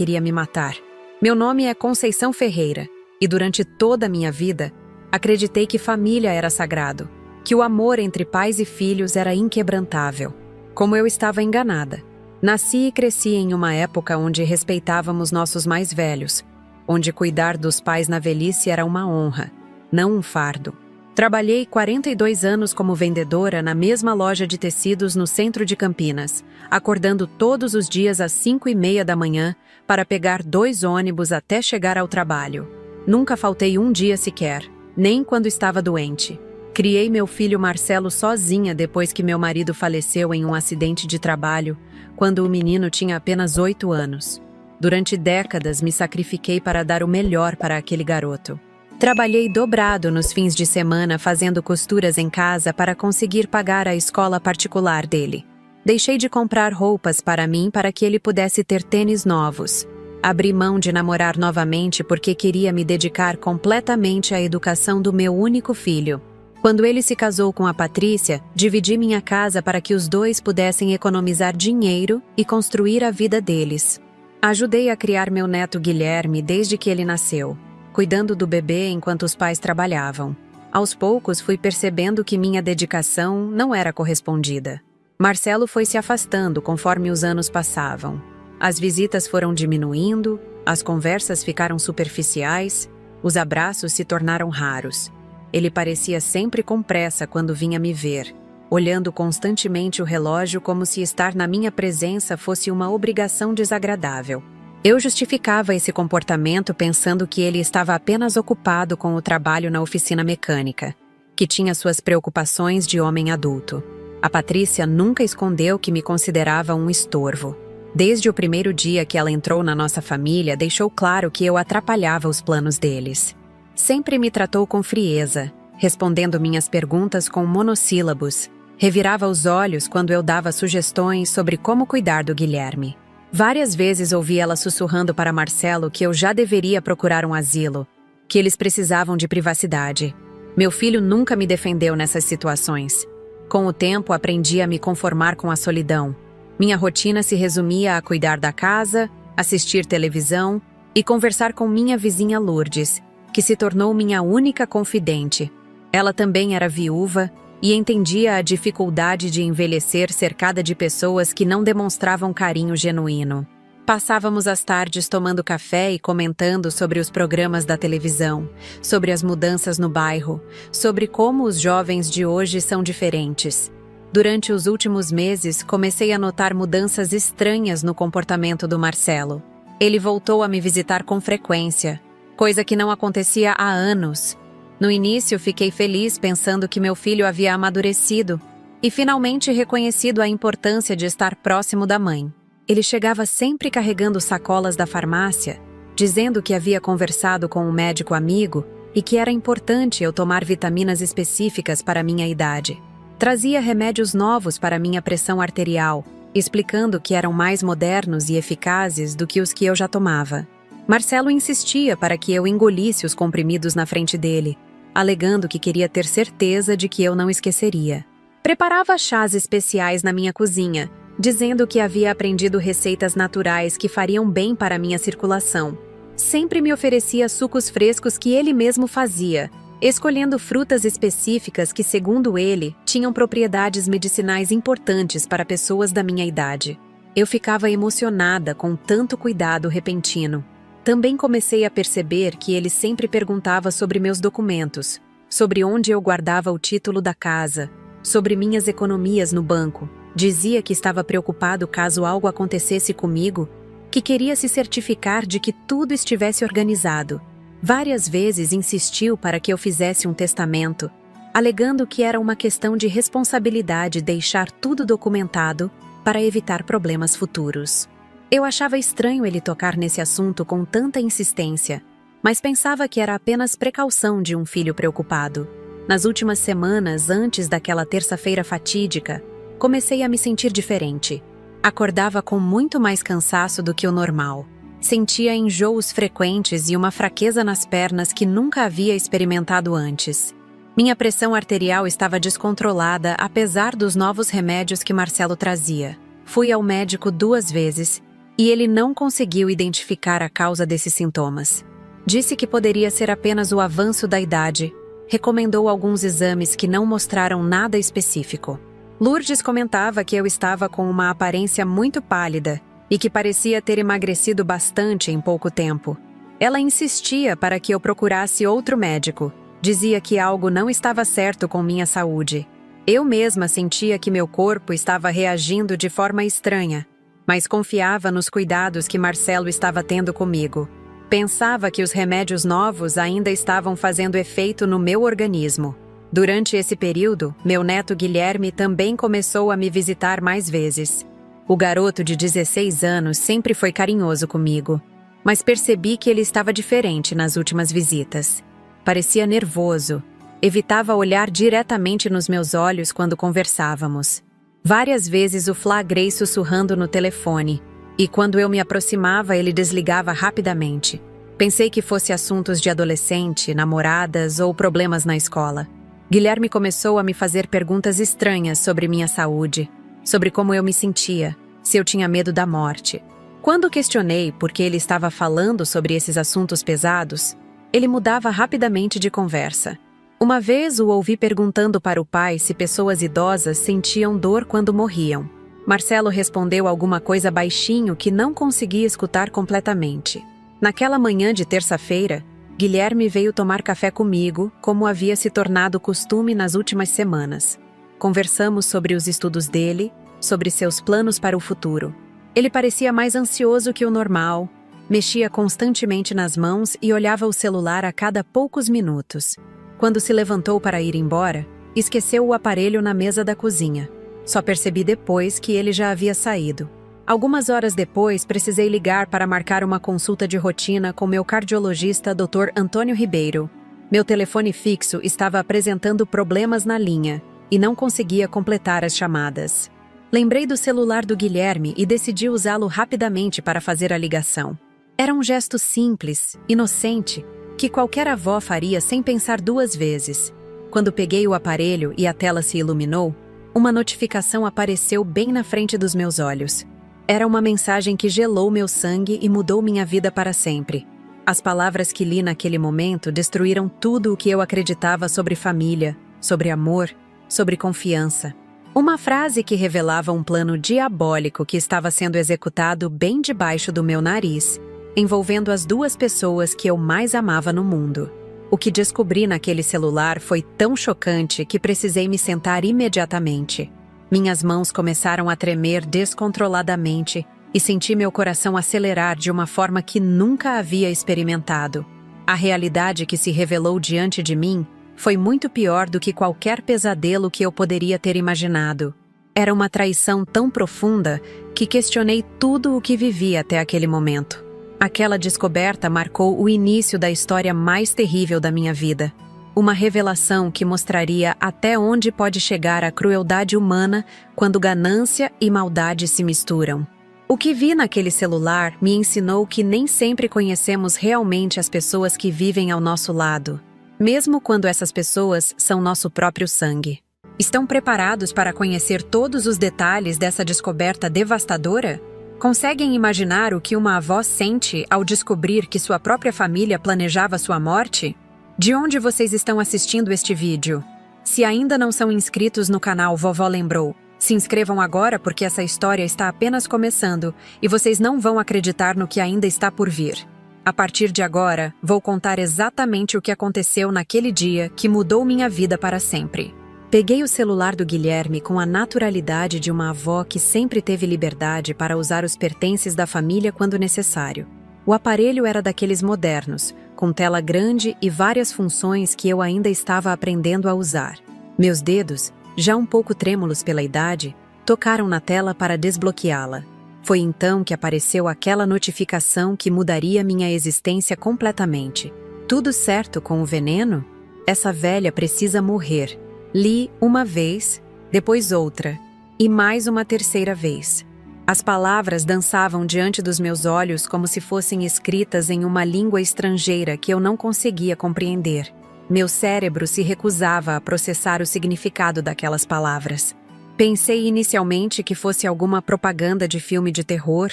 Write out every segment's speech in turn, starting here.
queria me matar. Meu nome é Conceição Ferreira, e durante toda a minha vida, acreditei que família era sagrado, que o amor entre pais e filhos era inquebrantável. Como eu estava enganada. Nasci e cresci em uma época onde respeitávamos nossos mais velhos, onde cuidar dos pais na velhice era uma honra, não um fardo. Trabalhei 42 anos como vendedora na mesma loja de tecidos no centro de Campinas, acordando todos os dias às 5h30 da manhã para pegar 2 ônibus até chegar ao trabalho. Nunca faltei um dia sequer, nem quando estava doente. Criei meu filho Marcelo sozinha depois que meu marido faleceu em um acidente de trabalho, quando o menino tinha apenas 8 anos. Durante décadas me sacrifiquei para dar o melhor para aquele garoto. Trabalhei dobrado nos fins de semana fazendo costuras em casa para conseguir pagar a escola particular dele. Deixei de comprar roupas para mim para que ele pudesse ter tênis novos. Abri mão de namorar novamente porque queria me dedicar completamente à educação do meu único filho. Quando ele se casou com a Patrícia, dividi minha casa para que os dois pudessem economizar dinheiro e construir a vida deles. Ajudei a criar meu neto Guilherme desde que ele nasceu, cuidando do bebê enquanto os pais trabalhavam. Aos poucos fui percebendo que minha dedicação não era correspondida. Marcelo foi se afastando conforme os anos passavam. As visitas foram diminuindo, as conversas ficaram superficiais, os abraços se tornaram raros. Ele parecia sempre com pressa quando vinha me ver, olhando constantemente o relógio como se estar na minha presença fosse uma obrigação desagradável. Eu justificava esse comportamento pensando que ele estava apenas ocupado com o trabalho na oficina mecânica, que tinha suas preocupações de homem adulto. A Patrícia nunca escondeu que me considerava um estorvo. Desde o primeiro dia que ela entrou na nossa família, deixou claro que eu atrapalhava os planos deles. Sempre me tratou com frieza, respondendo minhas perguntas com monossílabos. Revirava os olhos quando eu dava sugestões sobre como cuidar do Guilherme. Várias vezes ouvi ela sussurrando para Marcelo que eu já deveria procurar um asilo, que eles precisavam de privacidade. Meu filho nunca me defendeu nessas situações. Com o tempo, aprendi a me conformar com a solidão. Minha rotina se resumia a cuidar da casa, assistir televisão e conversar com minha vizinha Lourdes, que se tornou minha única confidente. Ela também era viúva e entendia a dificuldade de envelhecer cercada de pessoas que não demonstravam carinho genuíno. Passávamos as tardes tomando café e comentando sobre os programas da televisão, sobre as mudanças no bairro, sobre como os jovens de hoje são diferentes. Durante os últimos meses, comecei a notar mudanças estranhas no comportamento do Marcelo. Ele voltou a me visitar com frequência, coisa que não acontecia há anos. No início, fiquei feliz pensando que meu filho havia amadurecido e finalmente reconhecido a importância de estar próximo da mãe. Ele chegava sempre carregando sacolas da farmácia, dizendo que havia conversado com um médico amigo e que era importante eu tomar vitaminas específicas para minha idade. Trazia remédios novos para minha pressão arterial, explicando que eram mais modernos e eficazes do que os que eu já tomava. Marcelo insistia para que eu engolisse os comprimidos na frente dele, alegando que queria ter certeza de que eu não esqueceria. Preparava chás especiais na minha cozinha, dizendo que havia aprendido receitas naturais que fariam bem para a minha circulação. Sempre me oferecia sucos frescos que ele mesmo fazia, escolhendo frutas específicas que, segundo ele, tinham propriedades medicinais importantes para pessoas da minha idade. Eu ficava emocionada com tanto cuidado repentino. Também comecei a perceber que ele sempre perguntava sobre meus documentos, sobre onde eu guardava o título da casa, sobre minhas economias no banco. Dizia que estava preocupado caso algo acontecesse comigo, que queria se certificar de que tudo estivesse organizado. Várias vezes insistiu para que eu fizesse um testamento, alegando que era uma questão de responsabilidade deixar tudo documentado para evitar problemas futuros. Eu achava estranho ele tocar nesse assunto com tanta insistência, mas pensava que era apenas precaução de um filho preocupado. Nas últimas semanas, antes daquela terça-feira fatídica, comecei a me sentir diferente. Acordava com muito mais cansaço do que o normal. Sentia enjoos frequentes e uma fraqueza nas pernas que nunca havia experimentado antes. Minha pressão arterial estava descontrolada apesar dos novos remédios que Marcelo trazia. Fui ao médico 2 vezes e ele não conseguiu identificar a causa desses sintomas. Disse que poderia ser apenas o avanço da idade. Recomendou alguns exames que não mostraram nada específico. Lourdes comentava que eu estava com uma aparência muito pálida e que parecia ter emagrecido bastante em pouco tempo. Ela insistia para que eu procurasse outro médico. Dizia que algo não estava certo com minha saúde. Eu mesma sentia que meu corpo estava reagindo de forma estranha, mas confiava nos cuidados que Marcelo estava tendo comigo. Pensava que os remédios novos ainda estavam fazendo efeito no meu organismo. Durante esse período, meu neto Guilherme também começou a me visitar mais vezes. O garoto de 16 anos sempre foi carinhoso comigo, mas percebi que ele estava diferente nas últimas visitas. Parecia nervoso, evitava olhar diretamente nos meus olhos quando conversávamos. Várias vezes o flagrei sussurrando no telefone, e quando eu me aproximava ele desligava rapidamente. Pensei que fosse assuntos de adolescente, namoradas ou problemas na escola. Guilherme começou a me fazer perguntas estranhas sobre minha saúde, sobre como eu me sentia, se eu tinha medo da morte. Quando questionei por que ele estava falando sobre esses assuntos pesados, ele mudava rapidamente de conversa. Uma vez o ouvi perguntando para o pai se pessoas idosas sentiam dor quando morriam. Marcelo respondeu alguma coisa baixinho que não conseguia escutar completamente. Naquela manhã de terça-feira, Guilherme veio tomar café comigo, como havia se tornado costume nas últimas semanas. Conversamos sobre os estudos dele, sobre seus planos para o futuro. Ele parecia mais ansioso que o normal, mexia constantemente nas mãos e olhava o celular a cada poucos minutos. Quando se levantou para ir embora, esqueceu o aparelho na mesa da cozinha. Só percebi depois que ele já havia saído. Algumas horas depois, precisei ligar para marcar uma consulta de rotina com meu cardiologista Dr. Antônio Ribeiro. Meu telefone fixo estava apresentando problemas na linha e não conseguia completar as chamadas. Lembrei do celular do Guilherme e decidi usá-lo rapidamente para fazer a ligação. Era um gesto simples, inocente, que qualquer avó faria sem pensar duas vezes. Quando peguei o aparelho e a tela se iluminou, uma notificação apareceu bem na frente dos meus olhos. Era uma mensagem que gelou meu sangue e mudou minha vida para sempre. As palavras que li naquele momento destruíram tudo o que eu acreditava sobre família, sobre amor, sobre confiança. Uma frase que revelava um plano diabólico que estava sendo executado bem debaixo do meu nariz, envolvendo as duas pessoas que eu mais amava no mundo. O que descobri naquele celular foi tão chocante que precisei me sentar imediatamente. Minhas mãos começaram a tremer descontroladamente e senti meu coração acelerar de uma forma que nunca havia experimentado. A realidade que se revelou diante de mim foi muito pior do que qualquer pesadelo que eu poderia ter imaginado. Era uma traição tão profunda que questionei tudo o que vivi até aquele momento. Aquela descoberta marcou o início da história mais terrível da minha vida. Uma revelação que mostraria até onde pode chegar a crueldade humana quando ganância e maldade se misturam. O que vi naquele celular me ensinou que nem sempre conhecemos realmente as pessoas que vivem ao nosso lado, mesmo quando essas pessoas são nosso próprio sangue. Estão preparados para conhecer todos os detalhes dessa descoberta devastadora? Conseguem imaginar o que uma avó sente ao descobrir que sua própria família planejava sua morte? De onde vocês estão assistindo este vídeo? Se ainda não são inscritos no canal Vovó Lembrou, se inscrevam agora porque essa história está apenas começando e vocês não vão acreditar no que ainda está por vir. A partir de agora, vou contar exatamente o que aconteceu naquele dia que mudou minha vida para sempre. Peguei o celular do Guilherme com a naturalidade de uma avó que sempre teve liberdade para usar os pertences da família quando necessário. O aparelho era daqueles modernos, com tela grande e várias funções que eu ainda estava aprendendo a usar. Meus dedos, já um pouco trêmulos pela idade, tocaram na tela para desbloqueá-la. Foi então que apareceu aquela notificação que mudaria minha existência completamente. Tudo certo com o veneno? Essa velha precisa morrer. Li uma vez, depois outra, e mais uma terceira vez. As palavras dançavam diante dos meus olhos como se fossem escritas em uma língua estrangeira que eu não conseguia compreender. Meu cérebro se recusava a processar o significado daquelas palavras. Pensei inicialmente que fosse alguma propaganda de filme de terror,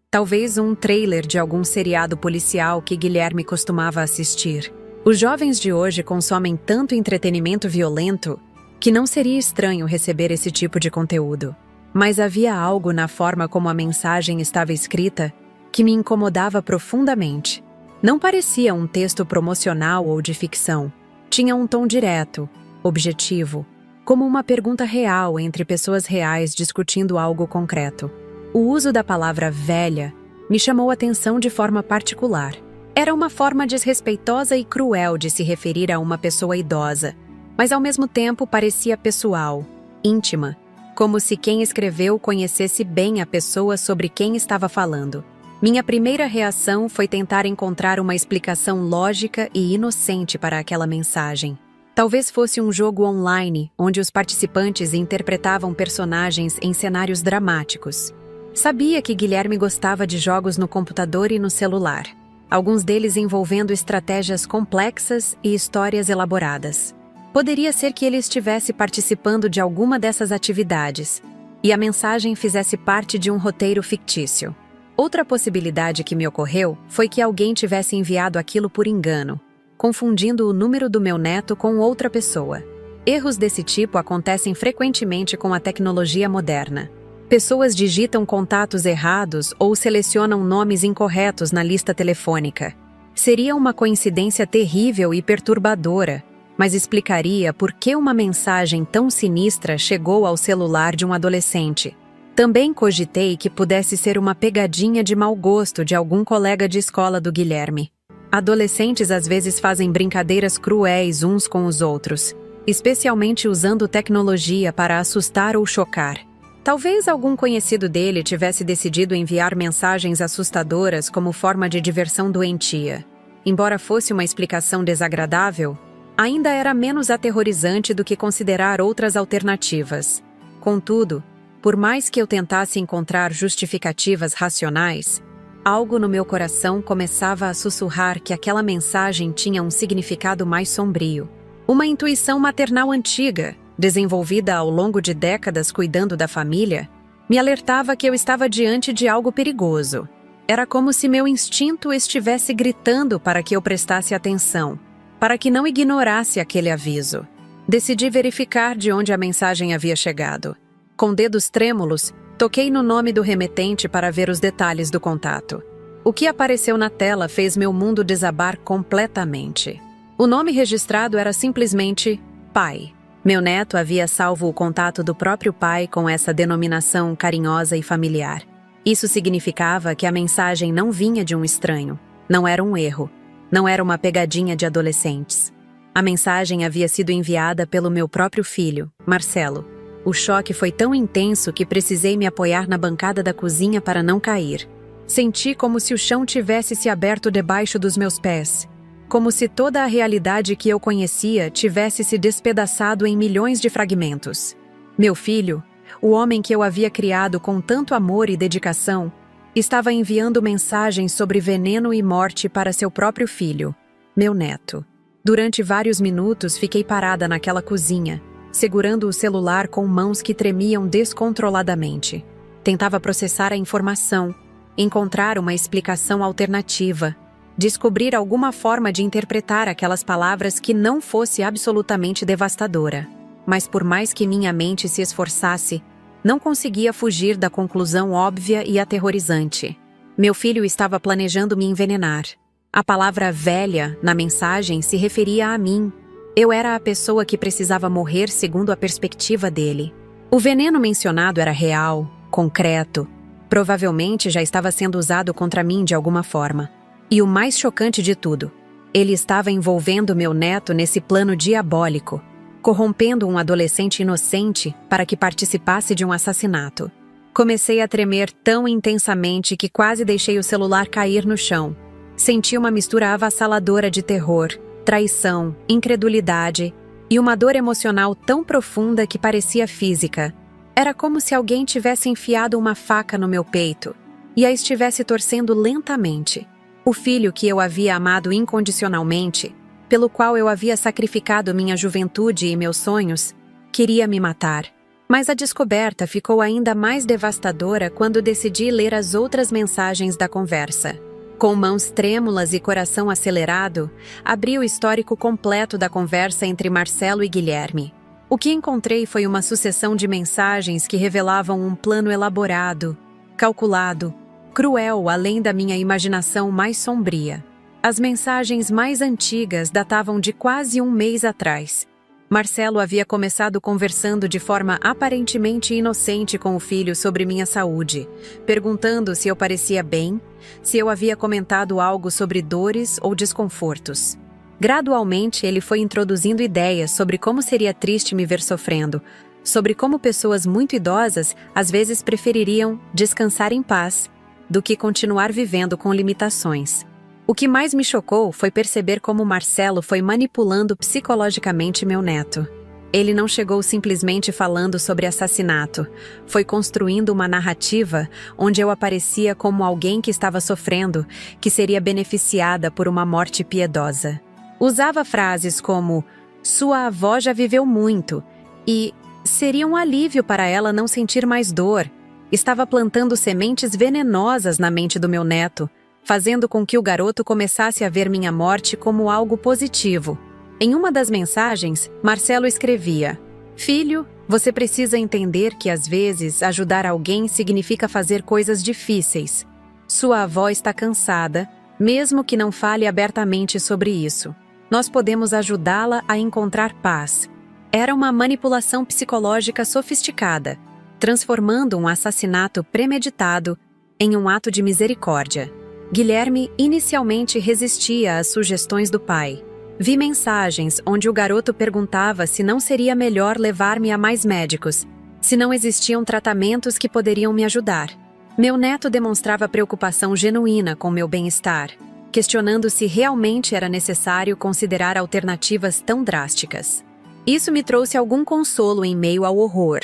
Talvez um trailer de algum seriado policial que Guilherme costumava assistir. Os jovens de hoje consomem tanto entretenimento violento que não seria estranho receber esse tipo de conteúdo. Mas havia algo na forma como a mensagem estava escrita que me incomodava profundamente. Não parecia um texto promocional ou de ficção. Tinha um tom direto, objetivo, como uma pergunta real entre pessoas reais discutindo algo concreto. O uso da palavra velha me chamou a atenção de forma particular. Era uma forma desrespeitosa e cruel de se referir a uma pessoa idosa, mas ao mesmo tempo parecia pessoal, íntima, como se quem escreveu conhecesse bem a pessoa sobre quem estava falando. Minha primeira reação foi tentar encontrar uma explicação lógica e inocente para aquela mensagem. Talvez fosse um jogo online, onde os participantes interpretavam personagens em cenários dramáticos. Sabia que Guilherme gostava de jogos no computador e no celular, alguns deles envolvendo estratégias complexas e histórias elaboradas. Poderia ser que ele estivesse participando de alguma dessas atividades, e a mensagem fizesse parte de um roteiro fictício. Outra possibilidade que me ocorreu foi que alguém tivesse enviado aquilo por engano, confundindo o número do meu neto com outra pessoa. Erros desse tipo acontecem frequentemente com a tecnologia moderna. Pessoas digitam contatos errados ou selecionam nomes incorretos na lista telefônica. Seria uma coincidência terrível e perturbadora, mas explicaria por que uma mensagem tão sinistra chegou ao celular de um adolescente. Também cogitei que pudesse ser uma pegadinha de mau gosto de algum colega de escola do Guilherme. Adolescentes às vezes fazem brincadeiras cruéis uns com os outros, especialmente usando tecnologia para assustar ou chocar. Talvez algum conhecido dele tivesse decidido enviar mensagens assustadoras como forma de diversão doentia. Embora fosse uma explicação desagradável, ainda era menos aterrorizante do que considerar outras alternativas. Contudo, por mais que eu tentasse encontrar justificativas racionais, algo no meu coração começava a sussurrar que aquela mensagem tinha um significado mais sombrio. Uma intuição maternal antiga, desenvolvida ao longo de décadas cuidando da família, me alertava que eu estava diante de algo perigoso. Era como se meu instinto estivesse gritando para que eu prestasse atenção, para que não ignorasse aquele aviso. Decidi verificar de onde a mensagem havia chegado. Com dedos trêmulos, toquei no nome do remetente para ver os detalhes do contato. O que apareceu na tela fez meu mundo desabar completamente. O nome registrado era simplesmente Pai. Meu neto havia salvo o contato do próprio pai com essa denominação carinhosa e familiar. Isso significava que a mensagem não vinha de um estranho. Não era um erro. Não era uma pegadinha de adolescentes. A mensagem havia sido enviada pelo meu próprio filho, Marcelo. O choque foi tão intenso que precisei me apoiar na bancada da cozinha para não cair. Senti como se o chão tivesse se aberto debaixo dos meus pés. Como se toda a realidade que eu conhecia tivesse se despedaçado em milhões de fragmentos. Meu filho, o homem que eu havia criado com tanto amor e dedicação, estava enviando mensagens sobre veneno e morte para seu próprio filho, meu neto. Durante vários minutos fiquei parada naquela cozinha, segurando o celular com mãos que tremiam descontroladamente. Tentava processar a informação, encontrar uma explicação alternativa, descobrir alguma forma de interpretar aquelas palavras que não fosse absolutamente devastadora. Mas por mais que minha mente se esforçasse, não conseguia fugir da conclusão óbvia e aterrorizante. Meu filho estava planejando me envenenar. A palavra velha na mensagem se referia a mim. Eu era a pessoa que precisava morrer segundo a perspectiva dele. O veneno mencionado era real, concreto. Provavelmente já estava sendo usado contra mim de alguma forma. E o mais chocante de tudo, ele estava envolvendo meu neto nesse plano diabólico, corrompendo um adolescente inocente para que participasse de um assassinato. Comecei a tremer tão intensamente que quase deixei o celular cair no chão. Senti uma mistura avassaladora de terror, traição, incredulidade e uma dor emocional tão profunda que parecia física. Era como se alguém tivesse enfiado uma faca no meu peito e a estivesse torcendo lentamente. O filho que eu havia amado incondicionalmente, pelo qual eu havia sacrificado minha juventude e meus sonhos, queria me matar. Mas a descoberta ficou ainda mais devastadora quando decidi ler as outras mensagens da conversa. Com mãos trêmulas e coração acelerado, abri o histórico completo da conversa entre Marcelo e Guilherme. O que encontrei foi uma sucessão de mensagens que revelavam um plano elaborado, calculado, cruel além da minha imaginação mais sombria. As mensagens mais antigas datavam de quase um mês atrás. Marcelo havia começado conversando de forma aparentemente inocente com o filho sobre minha saúde, perguntando se eu parecia bem, se eu havia comentado algo sobre dores ou desconfortos. Gradualmente, ele foi introduzindo ideias sobre como seria triste me ver sofrendo, sobre como pessoas muito idosas às vezes prefeririam descansar em paz do que continuar vivendo com limitações. O que mais me chocou foi perceber como Marcelo foi manipulando psicologicamente meu neto. Ele não chegou simplesmente falando sobre assassinato, foi construindo uma narrativa onde eu aparecia como alguém que estava sofrendo, que seria beneficiada por uma morte piedosa. Usava frases como "sua avó já viveu muito" e "seria um alívio para ela não sentir mais dor". Estava plantando sementes venenosas na mente do meu neto, fazendo com que o garoto começasse a ver minha morte como algo positivo. Em uma das mensagens, Marcelo escrevia: "Filho, você precisa entender que às vezes ajudar alguém significa fazer coisas difíceis. Sua avó está cansada, mesmo que não fale abertamente sobre isso. Nós podemos ajudá-la a encontrar paz." Era uma manipulação psicológica sofisticada, transformando um assassinato premeditado em um ato de misericórdia. Guilherme inicialmente resistia às sugestões do pai. Vi mensagens onde o garoto perguntava se não seria melhor levar-me a mais médicos, se não existiam tratamentos que poderiam me ajudar. Meu neto demonstrava preocupação genuína com meu bem-estar, questionando se realmente era necessário considerar alternativas tão drásticas. Isso me trouxe algum consolo em meio ao horror.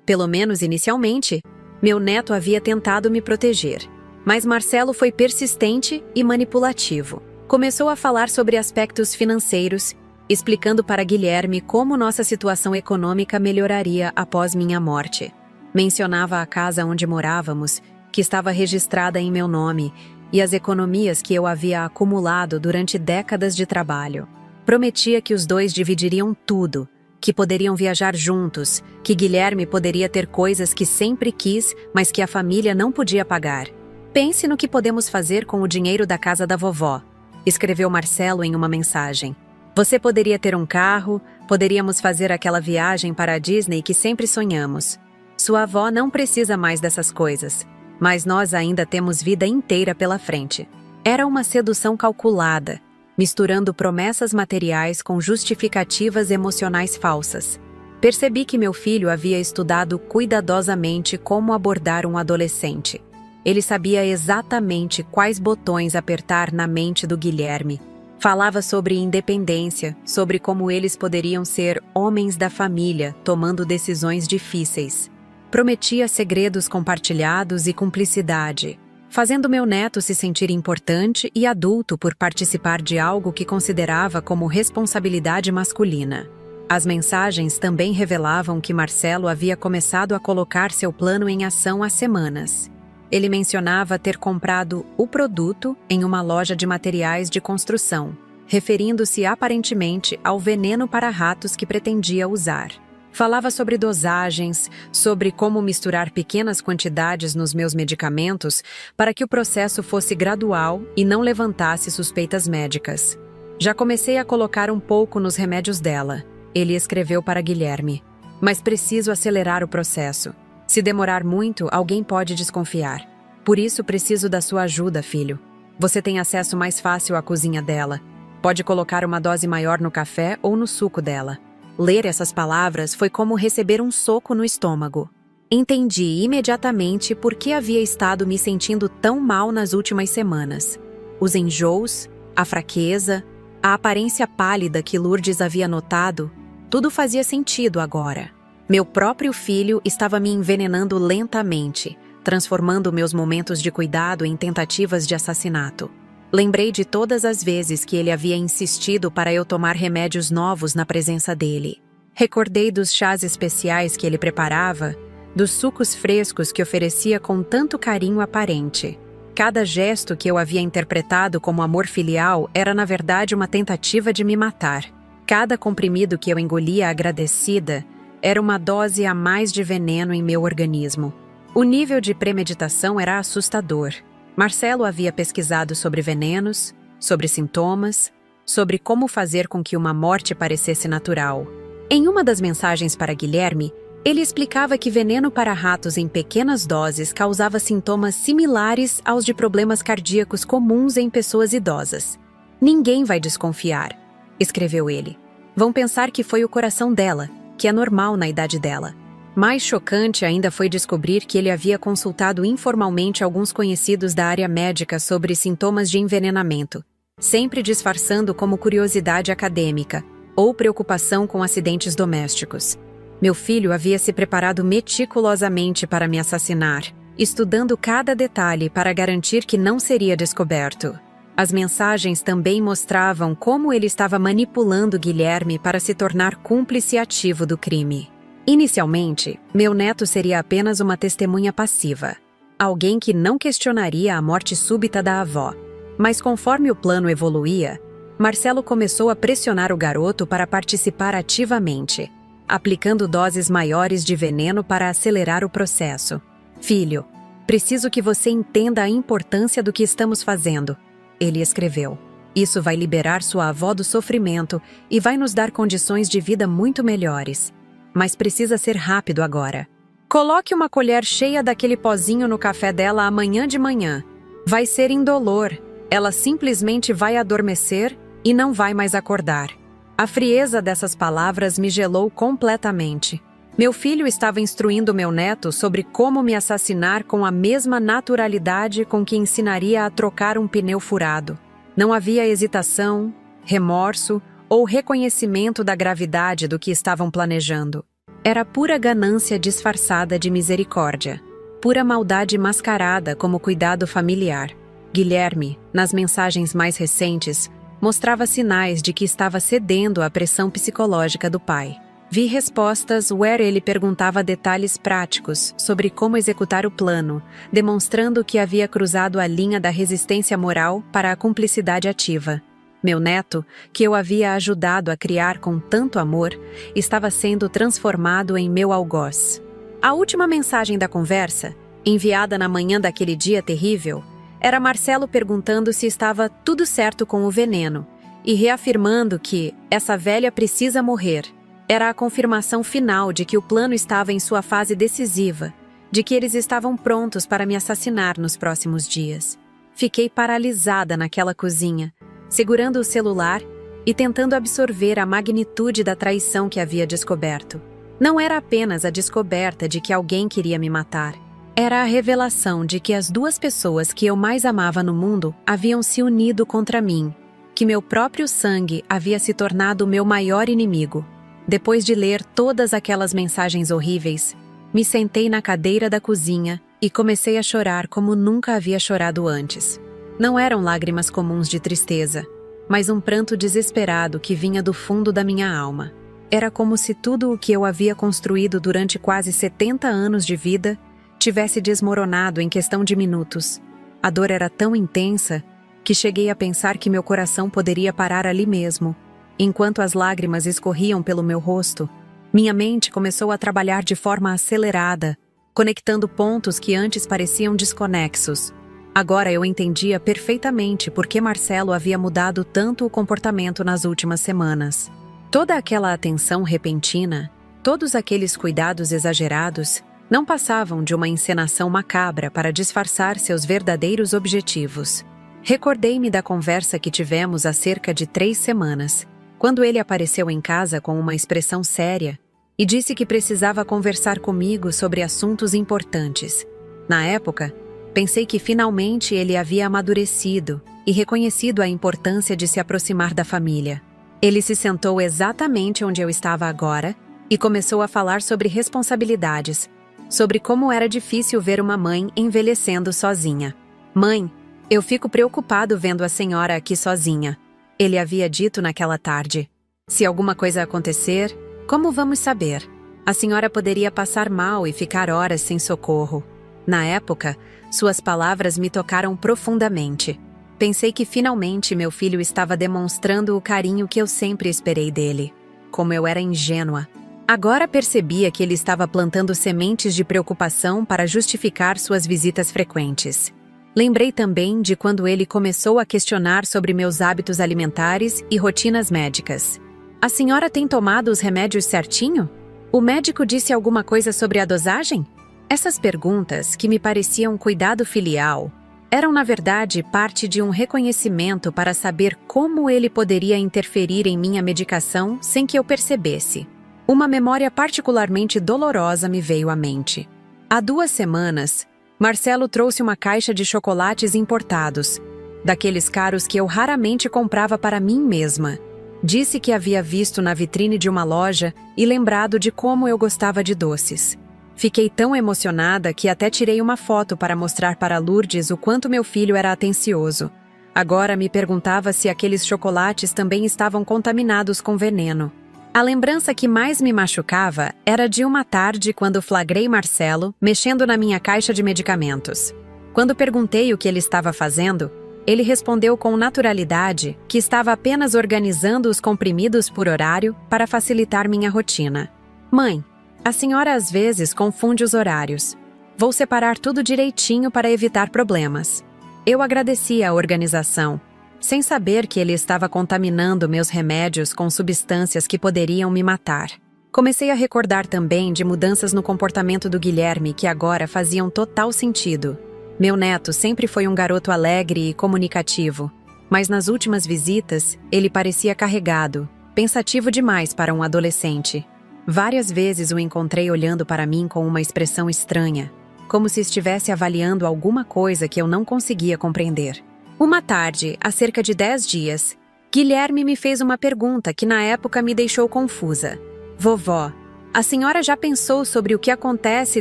Pelo menos inicialmente, meu neto havia tentado me proteger. Mas Marcelo foi persistente e manipulativo. Começou a falar sobre aspectos financeiros, explicando para Guilherme como nossa situação econômica melhoraria após minha morte. Mencionava a casa onde morávamos, que estava registrada em meu nome, e as economias que eu havia acumulado durante décadas de trabalho. Prometia que os dois dividiriam tudo, que poderiam viajar juntos, que Guilherme poderia ter coisas que sempre quis, mas que a família não podia pagar. "Pense no que podemos fazer com o dinheiro da casa da vovó", escreveu Marcelo em uma mensagem. "Você poderia ter um carro, poderíamos fazer aquela viagem para a Disney que sempre sonhamos. Sua avó não precisa mais dessas coisas, mas nós ainda temos vida inteira pela frente." Era uma sedução calculada, misturando promessas materiais com justificativas emocionais falsas. Percebi que meu filho havia estudado cuidadosamente como abordar um adolescente. Ele sabia exatamente quais botões apertar na mente do Guilherme. Falava sobre independência, sobre como eles poderiam ser homens da família, tomando decisões difíceis. Prometia segredos compartilhados e cumplicidade, fazendo meu neto se sentir importante e adulto por participar de algo que considerava como responsabilidade masculina. As mensagens também revelavam que Marcelo havia começado a colocar seu plano em ação há semanas. Ele mencionava ter comprado o produto em uma loja de materiais de construção, referindo-se aparentemente ao veneno para ratos que pretendia usar. Falava sobre dosagens, sobre como misturar pequenas quantidades nos meus medicamentos para que o processo fosse gradual e não levantasse suspeitas médicas. "Já comecei a colocar um pouco nos remédios dela", ele escreveu para Guilherme. "Mas preciso acelerar o processo. Se demorar muito, alguém pode desconfiar. Por isso preciso da sua ajuda, filho. Você tem acesso mais fácil à cozinha dela. Pode colocar uma dose maior no café ou no suco dela." Ler essas palavras foi como receber um soco no estômago. Entendi imediatamente por que havia estado me sentindo tão mal nas últimas semanas. Os enjoos, a fraqueza, a aparência pálida que Lourdes havia notado, tudo fazia sentido agora. Meu próprio filho estava me envenenando lentamente, transformando meus momentos de cuidado em tentativas de assassinato. Lembrei de todas as vezes que ele havia insistido para eu tomar remédios novos na presença dele. Recordei dos chás especiais que ele preparava, dos sucos frescos que oferecia com tanto carinho aparente. Cada gesto que eu havia interpretado como amor filial era, na verdade, uma tentativa de me matar. Cada comprimido que eu engolia agradecida era uma dose a mais de veneno em meu organismo. O nível de premeditação era assustador. Marcelo havia pesquisado sobre venenos, sobre sintomas, sobre como fazer com que uma morte parecesse natural. Em uma das mensagens para Guilherme, ele explicava que veneno para ratos em pequenas doses causava sintomas similares aos de problemas cardíacos comuns em pessoas idosas. "Ninguém vai desconfiar", escreveu ele. "Vão pensar que foi o coração dela, que é normal na idade dela." Mais chocante ainda foi descobrir que ele havia consultado informalmente alguns conhecidos da área médica sobre sintomas de envenenamento, sempre disfarçando como curiosidade acadêmica ou preocupação com acidentes domésticos. Meu filho havia se preparado meticulosamente para me assassinar, estudando cada detalhe para garantir que não seria descoberto. As mensagens também mostravam como ele estava manipulando Guilherme para se tornar cúmplice ativo do crime. Inicialmente, meu neto seria apenas uma testemunha passiva, alguém que não questionaria a morte súbita da avó. Mas conforme o plano evoluía, Marcelo começou a pressionar o garoto para participar ativamente, aplicando doses maiores de veneno para acelerar o processo. "Filho, preciso que você entenda a importância do que estamos fazendo", ele escreveu. "Isso vai liberar sua avó do sofrimento e vai nos dar condições de vida muito melhores. Mas precisa ser rápido agora. Coloque uma colher cheia daquele pozinho no café dela amanhã de manhã. Vai ser indolor. Ela simplesmente vai adormecer e não vai mais acordar." A frieza dessas palavras me gelou completamente. Meu filho estava instruindo meu neto sobre como me assassinar com a mesma naturalidade com que ensinaria a trocar um pneu furado. Não havia hesitação, remorso ou reconhecimento da gravidade do que estavam planejando. Era pura ganância disfarçada de misericórdia, pura maldade mascarada como cuidado familiar. Guilherme, nas mensagens mais recentes, mostrava sinais de que estava cedendo à pressão psicológica do pai. Vi respostas where ele perguntava detalhes práticos sobre como executar o plano, demonstrando que havia cruzado a linha da resistência moral para a cumplicidade ativa. Meu neto, que eu havia ajudado a criar com tanto amor, estava sendo transformado em meu algoz. A última mensagem da conversa, enviada na manhã daquele dia terrível, era Marcelo perguntando se estava tudo certo com o veneno e reafirmando que essa velha precisa morrer. Era a confirmação final de que o plano estava em sua fase decisiva, de que eles estavam prontos para me assassinar nos próximos dias. Fiquei paralisada naquela cozinha, segurando o celular e tentando absorver a magnitude da traição que havia descoberto. Não era apenas a descoberta de que alguém queria me matar. Era a revelação de que as duas pessoas que eu mais amava no mundo haviam se unido contra mim, que meu próprio sangue havia se tornado o meu maior inimigo. Depois de ler todas aquelas mensagens horríveis, me sentei na cadeira da cozinha e comecei a chorar como nunca havia chorado antes. Não eram lágrimas comuns de tristeza, mas um pranto desesperado que vinha do fundo da minha alma. Era como se tudo o que eu havia construído durante quase 70 anos de vida tivesse desmoronado em questão de minutos. A dor era tão intensa que cheguei a pensar que meu coração poderia parar ali mesmo. Enquanto as lágrimas escorriam pelo meu rosto, minha mente começou a trabalhar de forma acelerada, conectando pontos que antes pareciam desconexos. Agora eu entendia perfeitamente por que Marcelo havia mudado tanto o comportamento nas últimas semanas. Toda aquela atenção repentina, todos aqueles cuidados exagerados, não passavam de uma encenação macabra para disfarçar seus verdadeiros objetivos. Recordei-me da conversa que tivemos há cerca de 3 semanas, quando ele apareceu em casa com uma expressão séria e disse que precisava conversar comigo sobre assuntos importantes. Na época, pensei que finalmente ele havia amadurecido e reconhecido a importância de se aproximar da família. Ele se sentou exatamente onde eu estava agora e começou a falar sobre responsabilidades, sobre como era difícil ver uma mãe envelhecendo sozinha. "Mãe, eu fico preocupado vendo a senhora aqui sozinha", ele havia dito naquela tarde. "Se alguma coisa acontecer, Como vamos saber? A senhora poderia passar mal e ficar horas sem socorro. Na época, suas palavras me tocaram profundamente. Pensei que finalmente meu filho estava demonstrando o carinho que eu sempre esperei dele. Como eu era ingênua. Agora percebia que ele estava plantando sementes de preocupação para justificar suas visitas frequentes. Lembrei também de quando ele começou a questionar sobre meus hábitos alimentares e rotinas médicas. A senhora tem tomado os remédios certinho? O médico disse alguma coisa sobre a dosagem? Essas perguntas, que me pareciam cuidado filial, eram na verdade parte de um reconhecimento para saber como ele poderia interferir em minha medicação sem que eu percebesse. Uma memória particularmente dolorosa me veio à mente. Há 2 semanas, Marcelo trouxe uma caixa de chocolates importados, daqueles caros que eu raramente comprava para mim mesma. Disse que havia visto na vitrine de uma loja e lembrado de como eu gostava de doces. Fiquei tão emocionada que até tirei uma foto para mostrar para Lourdes o quanto meu filho era atencioso. Agora me perguntava se aqueles chocolates também estavam contaminados com veneno. A lembrança que mais me machucava era de uma tarde quando flagrei Marcelo mexendo na minha caixa de medicamentos. Quando perguntei o que ele estava fazendo, ele respondeu com naturalidade que estava apenas organizando os comprimidos por horário para facilitar minha rotina. Mãe, a senhora às vezes confunde os horários. Vou separar tudo direitinho para evitar problemas. Eu agradeci a organização, sem saber que ele estava contaminando meus remédios com substâncias que poderiam me matar. Comecei a recordar também de mudanças no comportamento do Guilherme que agora faziam total sentido. Meu neto sempre foi um garoto alegre e comunicativo, mas nas últimas visitas ele parecia carregado, pensativo demais para um adolescente. Várias vezes o encontrei olhando para mim com uma expressão estranha, como se estivesse avaliando alguma coisa que eu não conseguia compreender. Uma tarde, há cerca de 10 dias, Guilherme me fez uma pergunta que na época me deixou confusa. Vovó, a senhora já pensou sobre o que acontece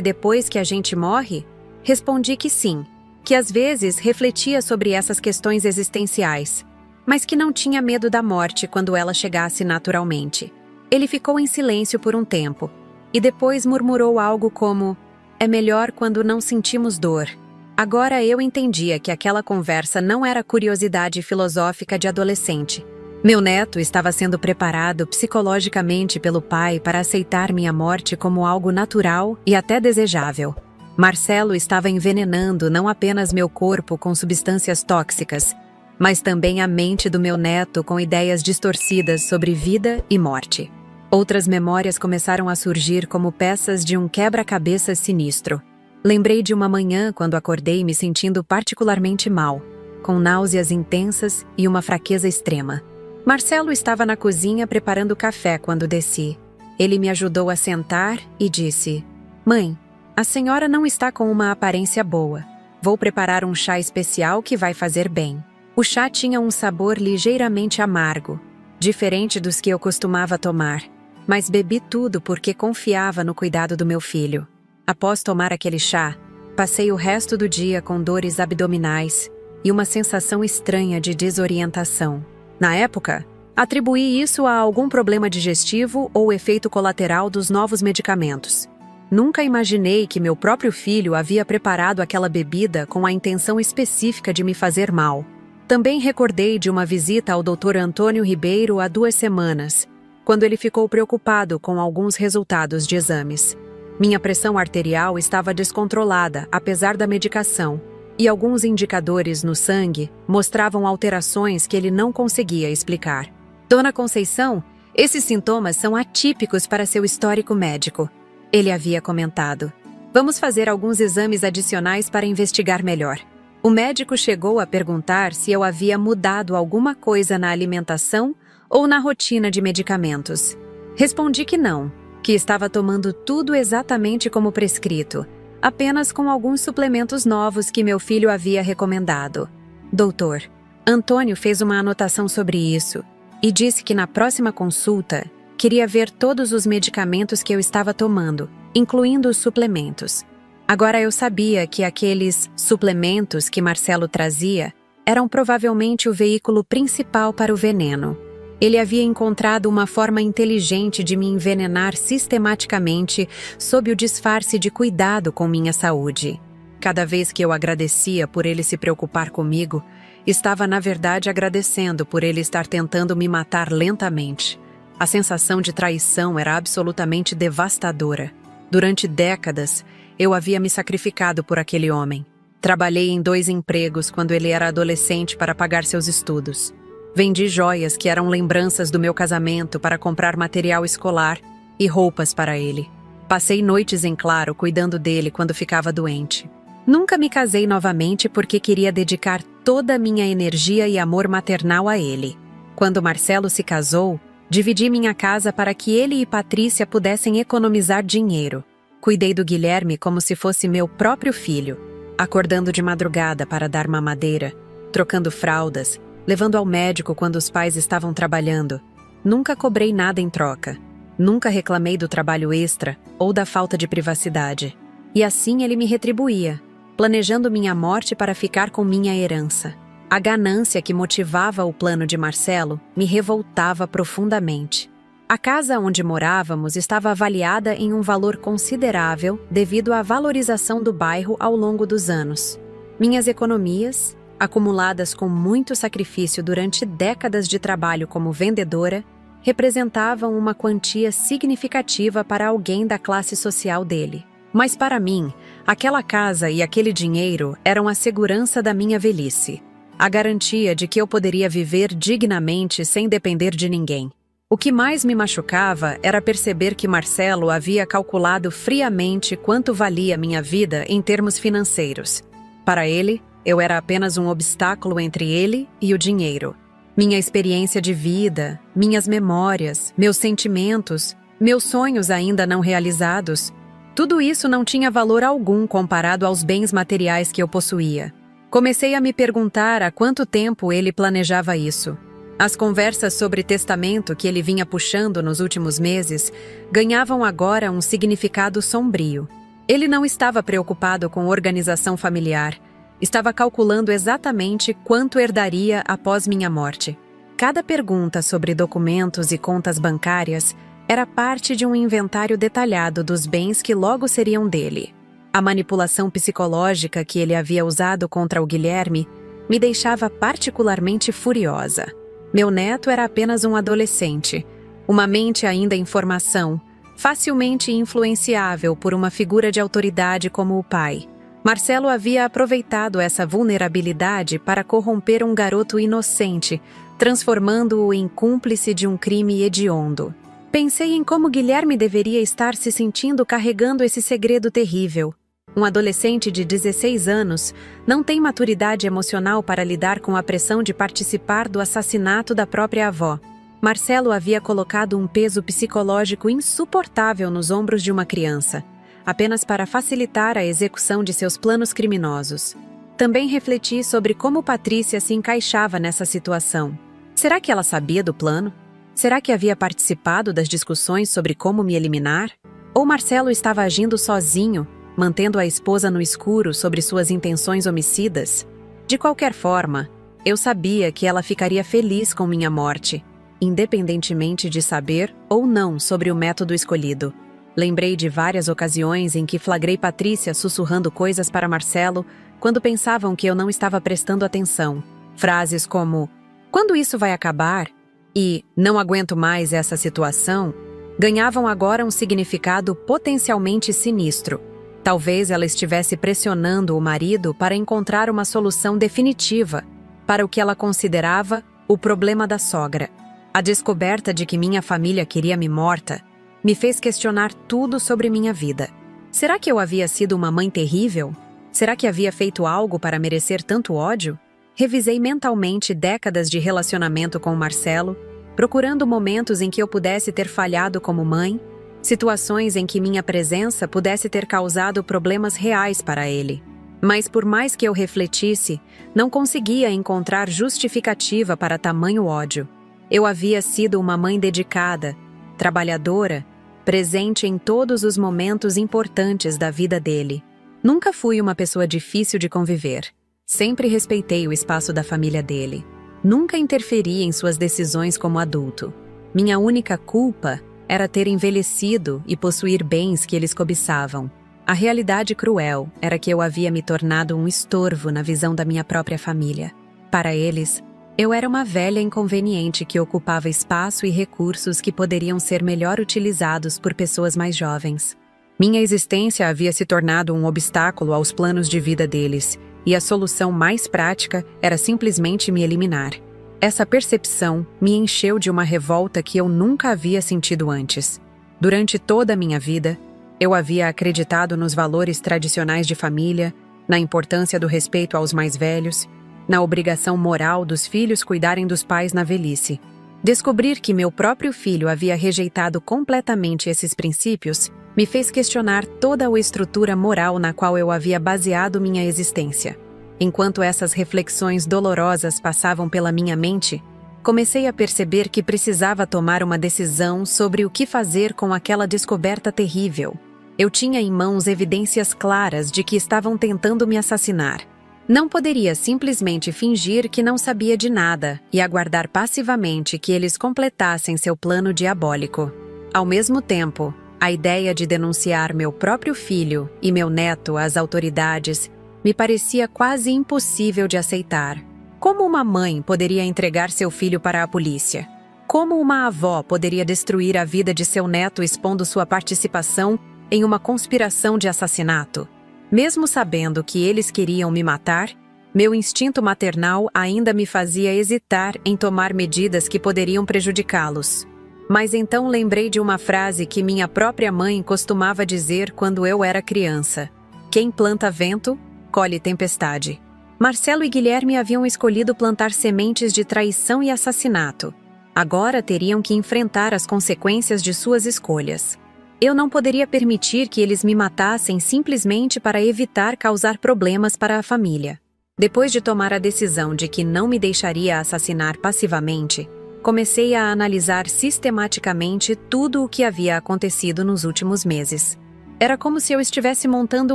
depois que a gente morre? Respondi que sim, que às vezes refletia sobre essas questões existenciais, mas que não tinha medo da morte quando ela chegasse naturalmente. Ele ficou em silêncio por um tempo, e depois murmurou algo como: "É melhor quando não sentimos dor." Agora eu entendia que aquela conversa não era curiosidade filosófica de adolescente. Meu neto estava sendo preparado psicologicamente pelo pai para aceitar minha morte como algo natural e até desejável. Marcelo estava envenenando não apenas meu corpo com substâncias tóxicas, mas também a mente do meu neto com ideias distorcidas sobre vida e morte. Outras memórias começaram a surgir como peças de um quebra-cabeças sinistro. Lembrei de uma manhã quando acordei me sentindo particularmente mal, com náuseas intensas e uma fraqueza extrema. Marcelo estava na cozinha preparando café quando desci. Ele me ajudou a sentar e disse: "Mãe, a senhora não está com uma aparência boa. Vou preparar um chá especial que vai fazer bem." O chá tinha um sabor ligeiramente amargo, diferente dos que eu costumava tomar, mas bebi tudo porque confiava no cuidado do meu filho. Após tomar aquele chá, passei o resto do dia com dores abdominais e uma sensação estranha de desorientação. Na época, atribuí isso a algum problema digestivo ou efeito colateral dos novos medicamentos. Nunca imaginei que meu próprio filho havia preparado aquela bebida com a intenção específica de me fazer mal. Também recordei de uma visita ao Dr. Antônio Ribeiro há 2 semanas, quando ele ficou preocupado com alguns resultados de exames. Minha pressão arterial estava descontrolada, apesar da medicação, e alguns indicadores no sangue mostravam alterações que ele não conseguia explicar. "Dona Conceição, esses sintomas são atípicos para seu histórico médico", ele havia comentado. "Vamos fazer alguns exames adicionais para investigar melhor." O médico chegou a perguntar se eu havia mudado alguma coisa na alimentação ou na rotina de medicamentos. Respondi que não, que estava tomando tudo exatamente como prescrito, apenas com alguns suplementos novos que meu filho havia recomendado. "Doutor, Antônio fez uma anotação sobre isso e disse que na próxima consulta queria ver todos os medicamentos que eu estava tomando, incluindo os suplementos." Agora eu sabia que aqueles suplementos que Marcelo trazia eram provavelmente o veículo principal para o veneno. Ele havia encontrado uma forma inteligente de me envenenar sistematicamente sob o disfarce de cuidado com minha saúde. Cada vez que eu agradecia por ele se preocupar comigo, estava na verdade agradecendo por ele estar tentando me matar lentamente. A sensação de traição era absolutamente devastadora. Durante décadas, eu havia me sacrificado por aquele homem. Trabalhei em 2 empregos quando ele era adolescente para pagar seus estudos. Vendi joias que eram lembranças do meu casamento para comprar material escolar e roupas para ele. Passei noites em claro cuidando dele quando ficava doente. Nunca me casei novamente porque queria dedicar toda a minha energia e amor maternal a ele. Quando Marcelo se casou, dividi minha casa para que ele e Patrícia pudessem economizar dinheiro. Cuidei do Guilherme como se fosse meu próprio filho, acordando de madrugada para dar mamadeira, trocando fraldas, levando ao médico quando os pais estavam trabalhando. Nunca cobrei nada em troca. Nunca reclamei do trabalho extra ou da falta de privacidade. E assim ele me retribuía, planejando minha morte para ficar com minha herança. A ganância que motivava o plano de Marcelo me revoltava profundamente. A casa onde morávamos estava avaliada em um valor considerável devido à valorização do bairro ao longo dos anos. Minhas economias, acumuladas com muito sacrifício durante décadas de trabalho como vendedora, representavam uma quantia significativa para alguém da classe social dele. Mas para mim, aquela casa e aquele dinheiro eram a segurança da minha velhice, a garantia de que eu poderia viver dignamente sem depender de ninguém. O que mais me machucava era perceber que Marcelo havia calculado friamente quanto valia minha vida em termos financeiros. Para ele, eu era apenas um obstáculo entre ele e o dinheiro. Minha experiência de vida, minhas memórias, meus sentimentos, meus sonhos ainda não realizados, tudo isso não tinha valor algum comparado aos bens materiais que eu possuía. Comecei a me perguntar há quanto tempo ele planejava isso. As conversas sobre testamento que ele vinha puxando nos últimos meses ganhavam agora um significado sombrio. Ele não estava preocupado com organização familiar. Estava calculando exatamente quanto herdaria após minha morte. Cada pergunta sobre documentos e contas bancárias era parte de um inventário detalhado dos bens que logo seriam dele. A manipulação psicológica que ele havia usado contra o Guilherme me deixava particularmente furiosa. Meu neto era apenas um adolescente, uma mente ainda em formação, facilmente influenciável por uma figura de autoridade como o pai. Marcelo havia aproveitado essa vulnerabilidade para corromper um garoto inocente, transformando-o em cúmplice de um crime hediondo. Pensei em como Guilherme deveria estar se sentindo carregando esse segredo terrível. Um adolescente de 16 anos não tem maturidade emocional para lidar com a pressão de participar do assassinato da própria avó. Marcelo havia colocado um peso psicológico insuportável nos ombros de uma criança, apenas para facilitar a execução de seus planos criminosos. Também refleti sobre como Patrícia se encaixava nessa situação. Será que ela sabia do plano? Será que havia participado das discussões sobre como me eliminar? Ou Marcelo estava agindo sozinho, mantendo a esposa no escuro sobre suas intenções homicidas? De qualquer forma, eu sabia que ela ficaria feliz com minha morte, independentemente de saber ou não sobre o método escolhido. Lembrei de várias ocasiões em que flagrei Patrícia sussurrando coisas para Marcelo quando pensavam que eu não estava prestando atenção. Frases como, "Quando isso vai acabar?" e "Não aguento mais essa situação" ganhavam agora um significado potencialmente sinistro. Talvez ela estivesse pressionando o marido para encontrar uma solução definitiva para o que ela considerava o problema da sogra. A descoberta de que minha família queria me morta me fez questionar tudo sobre minha vida. Será que eu havia sido uma mãe terrível? Será que havia feito algo para merecer tanto ódio? Revisei mentalmente décadas de relacionamento com Marcelo, procurando momentos em que eu pudesse ter falhado como mãe, situações em que minha presença pudesse ter causado problemas reais para ele. Mas por mais que eu refletisse, não conseguia encontrar justificativa para tamanho ódio. Eu havia sido uma mãe dedicada, trabalhadora, presente em todos os momentos importantes da vida dele. Nunca fui uma pessoa difícil de conviver. Sempre respeitei o espaço da família dele. Nunca interferi em suas decisões como adulto. Minha única culpa era ter envelhecido e possuir bens que eles cobiçavam. A realidade cruel era que eu havia me tornado um estorvo na visão da minha própria família. Para eles, eu era uma velha inconveniente que ocupava espaço e recursos que poderiam ser melhor utilizados por pessoas mais jovens. Minha existência havia se tornado um obstáculo aos planos de vida deles, e a solução mais prática era simplesmente me eliminar. Essa percepção me encheu de uma revolta que eu nunca havia sentido antes. Durante toda a minha vida, eu havia acreditado nos valores tradicionais de família, na importância do respeito aos mais velhos, na obrigação moral dos filhos cuidarem dos pais na velhice. Descobrir que meu próprio filho havia rejeitado completamente esses princípios me fez questionar toda a estrutura moral na qual eu havia baseado minha existência. Enquanto essas reflexões dolorosas passavam pela minha mente, comecei a perceber que precisava tomar uma decisão sobre o que fazer com aquela descoberta terrível. Eu tinha em mãos evidências claras de que estavam tentando me assassinar. Não poderia simplesmente fingir que não sabia de nada e aguardar passivamente que eles completassem seu plano diabólico. Ao mesmo tempo, a ideia de denunciar meu próprio filho e meu neto às autoridades me parecia quase impossível de aceitar. Como uma mãe poderia entregar seu filho para a polícia? Como uma avó poderia destruir a vida de seu neto expondo sua participação em uma conspiração de assassinato? Mesmo sabendo que eles queriam me matar, meu instinto maternal ainda me fazia hesitar em tomar medidas que poderiam prejudicá-los. Mas então lembrei de uma frase que minha própria mãe costumava dizer quando eu era criança: "Quem planta vento, colhe tempestade." Marcelo e Guilherme haviam escolhido plantar sementes de traição e assassinato. Agora teriam que enfrentar as consequências de suas escolhas. Eu não poderia permitir que eles me matassem simplesmente para evitar causar problemas para a família. Depois de tomar a decisão de que não me deixaria assassinar passivamente, comecei a analisar sistematicamente tudo o que havia acontecido nos últimos meses. Era como se eu estivesse montando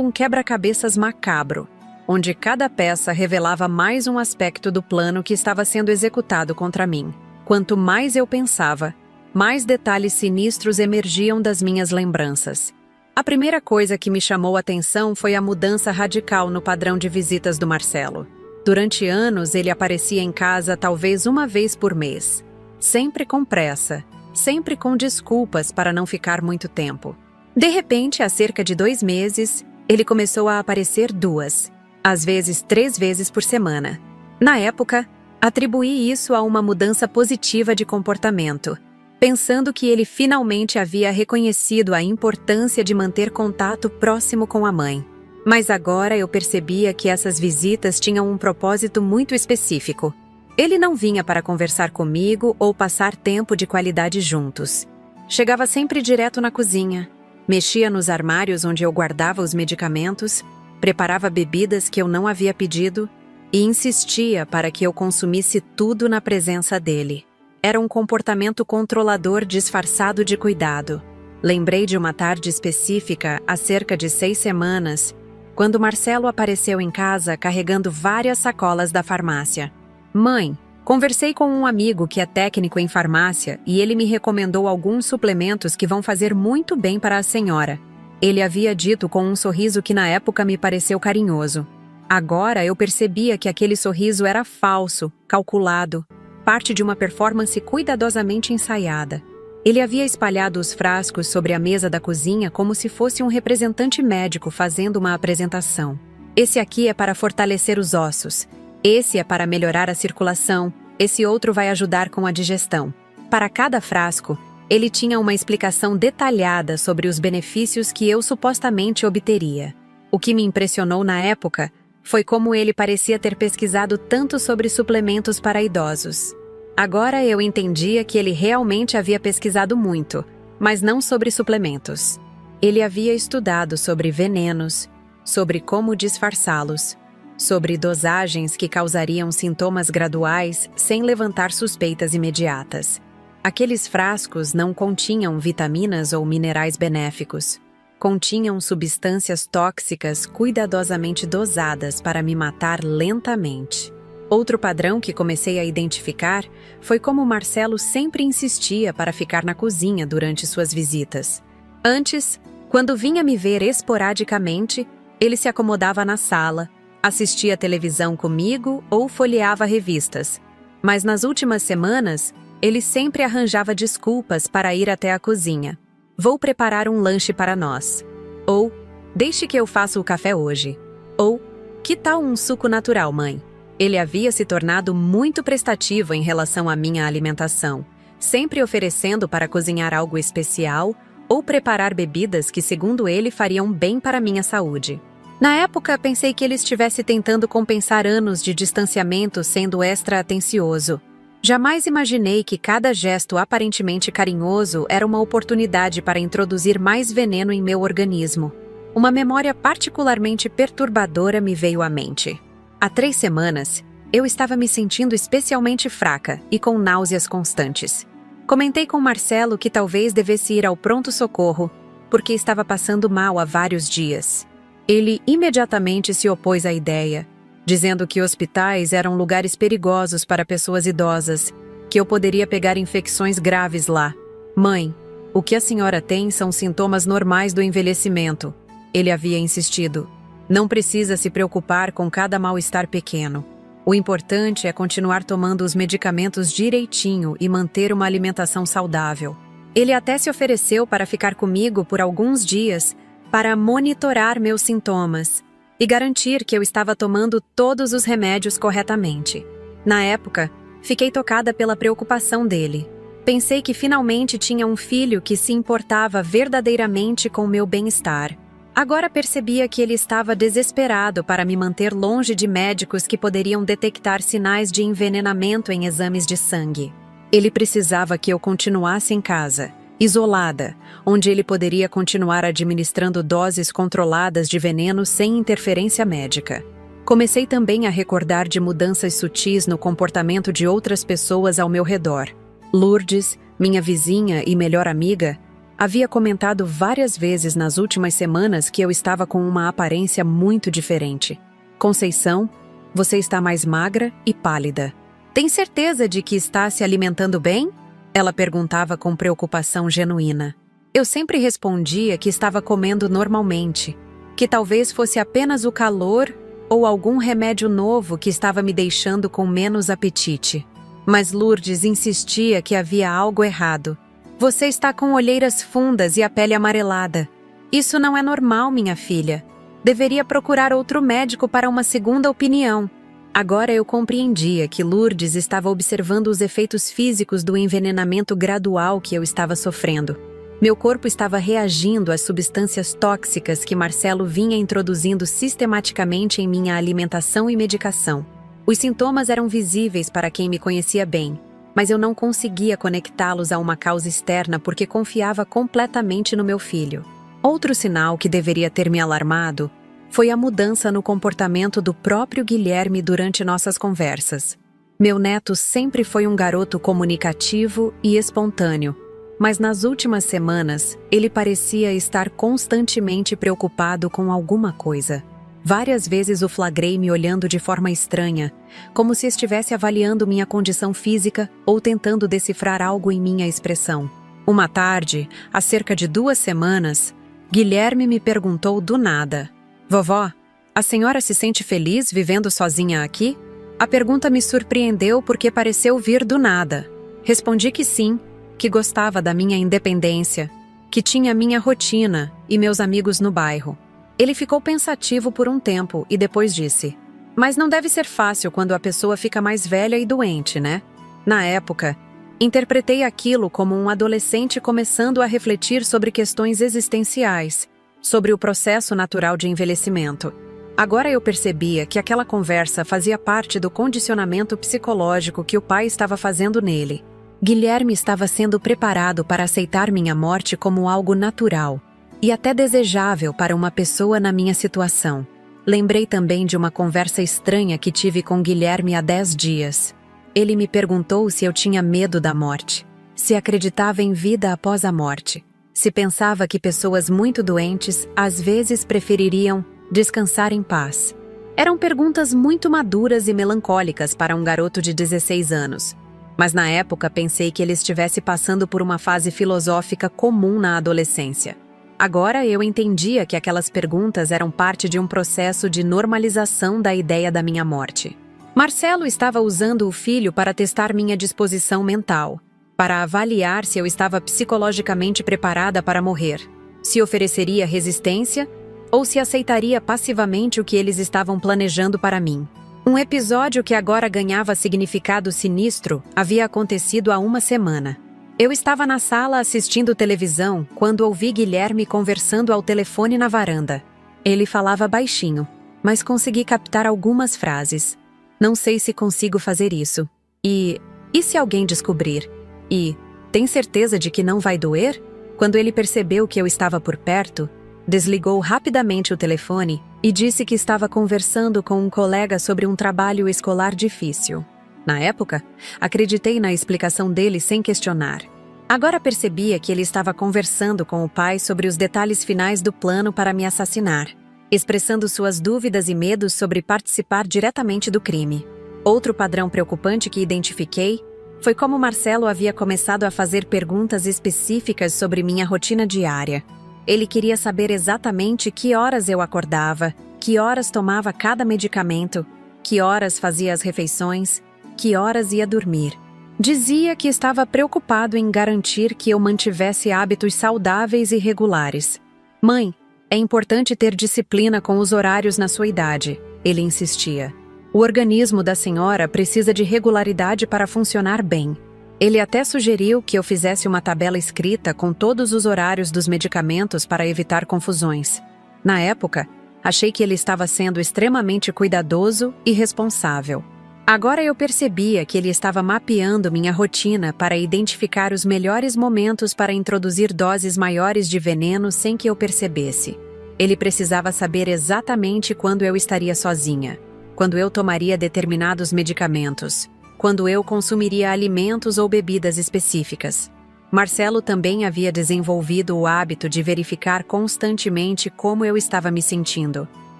um quebra-cabeças macabro, onde cada peça revelava mais um aspecto do plano que estava sendo executado contra mim. Quanto mais eu pensava, mais detalhes sinistros emergiam das minhas lembranças. A primeira coisa que me chamou a atenção foi a mudança radical no padrão de visitas do Marcelo. Durante anos, ele aparecia em casa talvez uma vez por mês. Sempre com pressa, sempre com desculpas para não ficar muito tempo. De repente, há cerca de 2 meses, ele começou a aparecer 2, às vezes 3 vezes por semana. Na época, atribuí isso a uma mudança positiva de comportamento, pensando que ele finalmente havia reconhecido a importância de manter contato próximo com a mãe. Mas agora eu percebia que essas visitas tinham um propósito muito específico. Ele não vinha para conversar comigo ou passar tempo de qualidade juntos. Chegava sempre direto na cozinha, mexia nos armários onde eu guardava os medicamentos, preparava bebidas que eu não havia pedido e insistia para que eu consumisse tudo na presença dele. Era um comportamento controlador disfarçado de cuidado. Lembrei de uma tarde específica, há cerca de 6 semanas, quando Marcelo apareceu em casa carregando várias sacolas da farmácia. "Mãe, conversei com um amigo que é técnico em farmácia e ele me recomendou alguns suplementos que vão fazer muito bem para a senhora." Ele havia dito com um sorriso que na época me pareceu carinhoso. Agora eu percebia que aquele sorriso era falso, calculado, parte de uma performance cuidadosamente ensaiada. Ele havia espalhado os frascos sobre a mesa da cozinha como se fosse um representante médico fazendo uma apresentação. "Esse aqui é para fortalecer os ossos. Esse é para melhorar a circulação. Esse outro vai ajudar com a digestão." Para cada frasco, ele tinha uma explicação detalhada sobre os benefícios que eu supostamente obteria. O que me impressionou na época foi como ele parecia ter pesquisado tanto sobre suplementos para idosos. Agora eu entendia que ele realmente havia pesquisado muito, mas não sobre suplementos. Ele havia estudado sobre venenos, sobre como disfarçá-los, sobre dosagens que causariam sintomas graduais sem levantar suspeitas imediatas. Aqueles frascos não continham vitaminas ou minerais benéficos. Continham substâncias tóxicas cuidadosamente dosadas para me matar lentamente. Outro padrão que comecei a identificar foi como Marcelo sempre insistia para ficar na cozinha durante suas visitas. Antes, quando vinha me ver esporadicamente, ele se acomodava na sala, assistia televisão comigo ou folheava revistas. Mas nas últimas semanas, ele sempre arranjava desculpas para ir até a cozinha. Vou preparar um lanche para nós. Ou, deixe que eu faça o café hoje. Ou, que tal um suco natural, mãe? Ele havia se tornado muito prestativo em relação à minha alimentação, sempre oferecendo para cozinhar algo especial ou preparar bebidas que, segundo ele, fariam bem para minha saúde. Na época, pensei que ele estivesse tentando compensar anos de distanciamento sendo extra-atencioso. Jamais imaginei que cada gesto aparentemente carinhoso era uma oportunidade para introduzir mais veneno em meu organismo. Uma memória particularmente perturbadora me veio à mente. Há 3 semanas, eu estava me sentindo especialmente fraca e com náuseas constantes. Comentei com Marcelo que talvez devesse ir ao pronto-socorro, porque estava passando mal há vários dias. Ele imediatamente se opôs à ideia, dizendo que hospitais eram lugares perigosos para pessoas idosas, que eu poderia pegar infecções graves lá. Mãe, o que a senhora tem são sintomas normais do envelhecimento, ele havia insistido. Não precisa se preocupar com cada mal-estar pequeno. O importante é continuar tomando os medicamentos direitinho e manter uma alimentação saudável. Ele até se ofereceu para ficar comigo por alguns dias para monitorar meus sintomas e garantir que eu estava tomando todos os remédios corretamente. Na época, fiquei tocada pela preocupação dele. Pensei que finalmente tinha um filho que se importava verdadeiramente com o meu bem-estar. Agora percebia que ele estava desesperado para me manter longe de médicos que poderiam detectar sinais de envenenamento em exames de sangue. Ele precisava que eu continuasse em casa, isolada, onde ele poderia continuar administrando doses controladas de veneno sem interferência médica. Comecei também a recordar de mudanças sutis no comportamento de outras pessoas ao meu redor. Lourdes, minha vizinha e melhor amiga, havia comentado várias vezes nas últimas semanas que eu estava com uma aparência muito diferente. Conceição, você está mais magra e pálida. Tem certeza de que está se alimentando bem? Ela perguntava com preocupação genuína. Eu sempre respondia que estava comendo normalmente, que talvez fosse apenas o calor ou algum remédio novo que estava me deixando com menos apetite. Mas Lourdes insistia que havia algo errado. Você está com olheiras fundas e a pele amarelada. Isso não é normal, minha filha. Deveria procurar outro médico para uma segunda opinião. Agora eu compreendia que Lourdes estava observando os efeitos físicos do envenenamento gradual que eu estava sofrendo. Meu corpo estava reagindo às substâncias tóxicas que Marcelo vinha introduzindo sistematicamente em minha alimentação e medicação. Os sintomas eram visíveis para quem me conhecia bem, mas eu não conseguia conectá-los a uma causa externa porque confiava completamente no meu filho. Outro sinal que deveria ter me alarmado foi a mudança no comportamento do próprio Guilherme durante nossas conversas. Meu neto sempre foi um garoto comunicativo e espontâneo, mas nas últimas semanas ele parecia estar constantemente preocupado com alguma coisa. Várias vezes o flagrei me olhando de forma estranha, como se estivesse avaliando minha condição física ou tentando decifrar algo em minha expressão. Uma tarde, há cerca de 2 semanas, Guilherme me perguntou do nada: Vovó, a senhora se sente feliz vivendo sozinha aqui? A pergunta me surpreendeu porque pareceu vir do nada. Respondi que sim, que gostava da minha independência, que tinha minha rotina e meus amigos no bairro. Ele ficou pensativo por um tempo e depois disse: Mas não deve ser fácil quando a pessoa fica mais velha e doente, né? Na época, interpretei aquilo como um adolescente começando a refletir sobre questões existenciais, sobre o processo natural de envelhecimento. Agora eu percebia que aquela conversa fazia parte do condicionamento psicológico que o pai estava fazendo nele. Guilherme estava sendo preparado para aceitar minha morte como algo natural e até desejável para uma pessoa na minha situação. Lembrei também de uma conversa estranha que tive com Guilherme há 10 dias. Ele me perguntou se eu tinha medo da morte, se acreditava em vida após a morte, se pensava que pessoas muito doentes às vezes prefeririam descansar em paz. Eram perguntas muito maduras e melancólicas para um garoto de 16 anos. Mas na época pensei que ele estivesse passando por uma fase filosófica comum na adolescência. Agora eu entendia que aquelas perguntas eram parte de um processo de normalização da ideia da minha morte. Marcelo estava usando o filho para testar minha disposição mental, para avaliar se eu estava psicologicamente preparada para morrer, se ofereceria resistência ou se aceitaria passivamente o que eles estavam planejando para mim. Um episódio que agora ganhava significado sinistro havia acontecido há uma semana. Eu estava na sala assistindo televisão quando ouvi Guilherme conversando ao telefone na varanda. Ele falava baixinho, mas consegui captar algumas frases. Não sei se consigo fazer isso. E se alguém descobrir? E tem certeza de que não vai doer? Quando ele percebeu que eu estava por perto, desligou rapidamente o telefone e disse que estava conversando com um colega sobre um trabalho escolar difícil. Na época, acreditei na explicação dele sem questionar. Agora percebia que ele estava conversando com o pai sobre os detalhes finais do plano para me assassinar, expressando suas dúvidas e medos sobre participar diretamente do crime. Outro padrão preocupante que identifiquei foi como Marcelo havia começado a fazer perguntas específicas sobre minha rotina diária. Ele queria saber exatamente que horas eu acordava, que horas tomava cada medicamento, que horas fazia as refeições, que horas ia dormir. Dizia que estava preocupado em garantir que eu mantivesse hábitos saudáveis e regulares. Mãe, é importante ter disciplina com os horários na sua idade, ele insistia. O organismo da senhora precisa de regularidade para funcionar bem. Ele até sugeriu que eu fizesse uma tabela escrita com todos os horários dos medicamentos para evitar confusões. Na época, achei que ele estava sendo extremamente cuidadoso e responsável. Agora eu percebia que ele estava mapeando minha rotina para identificar os melhores momentos para introduzir doses maiores de veneno sem que eu percebesse. Ele precisava saber exatamente quando eu estaria sozinha, quando eu tomaria determinados medicamentos, quando eu consumiria alimentos ou bebidas específicas. Marcelo também havia desenvolvido o hábito de verificar constantemente como eu estava me sentindo.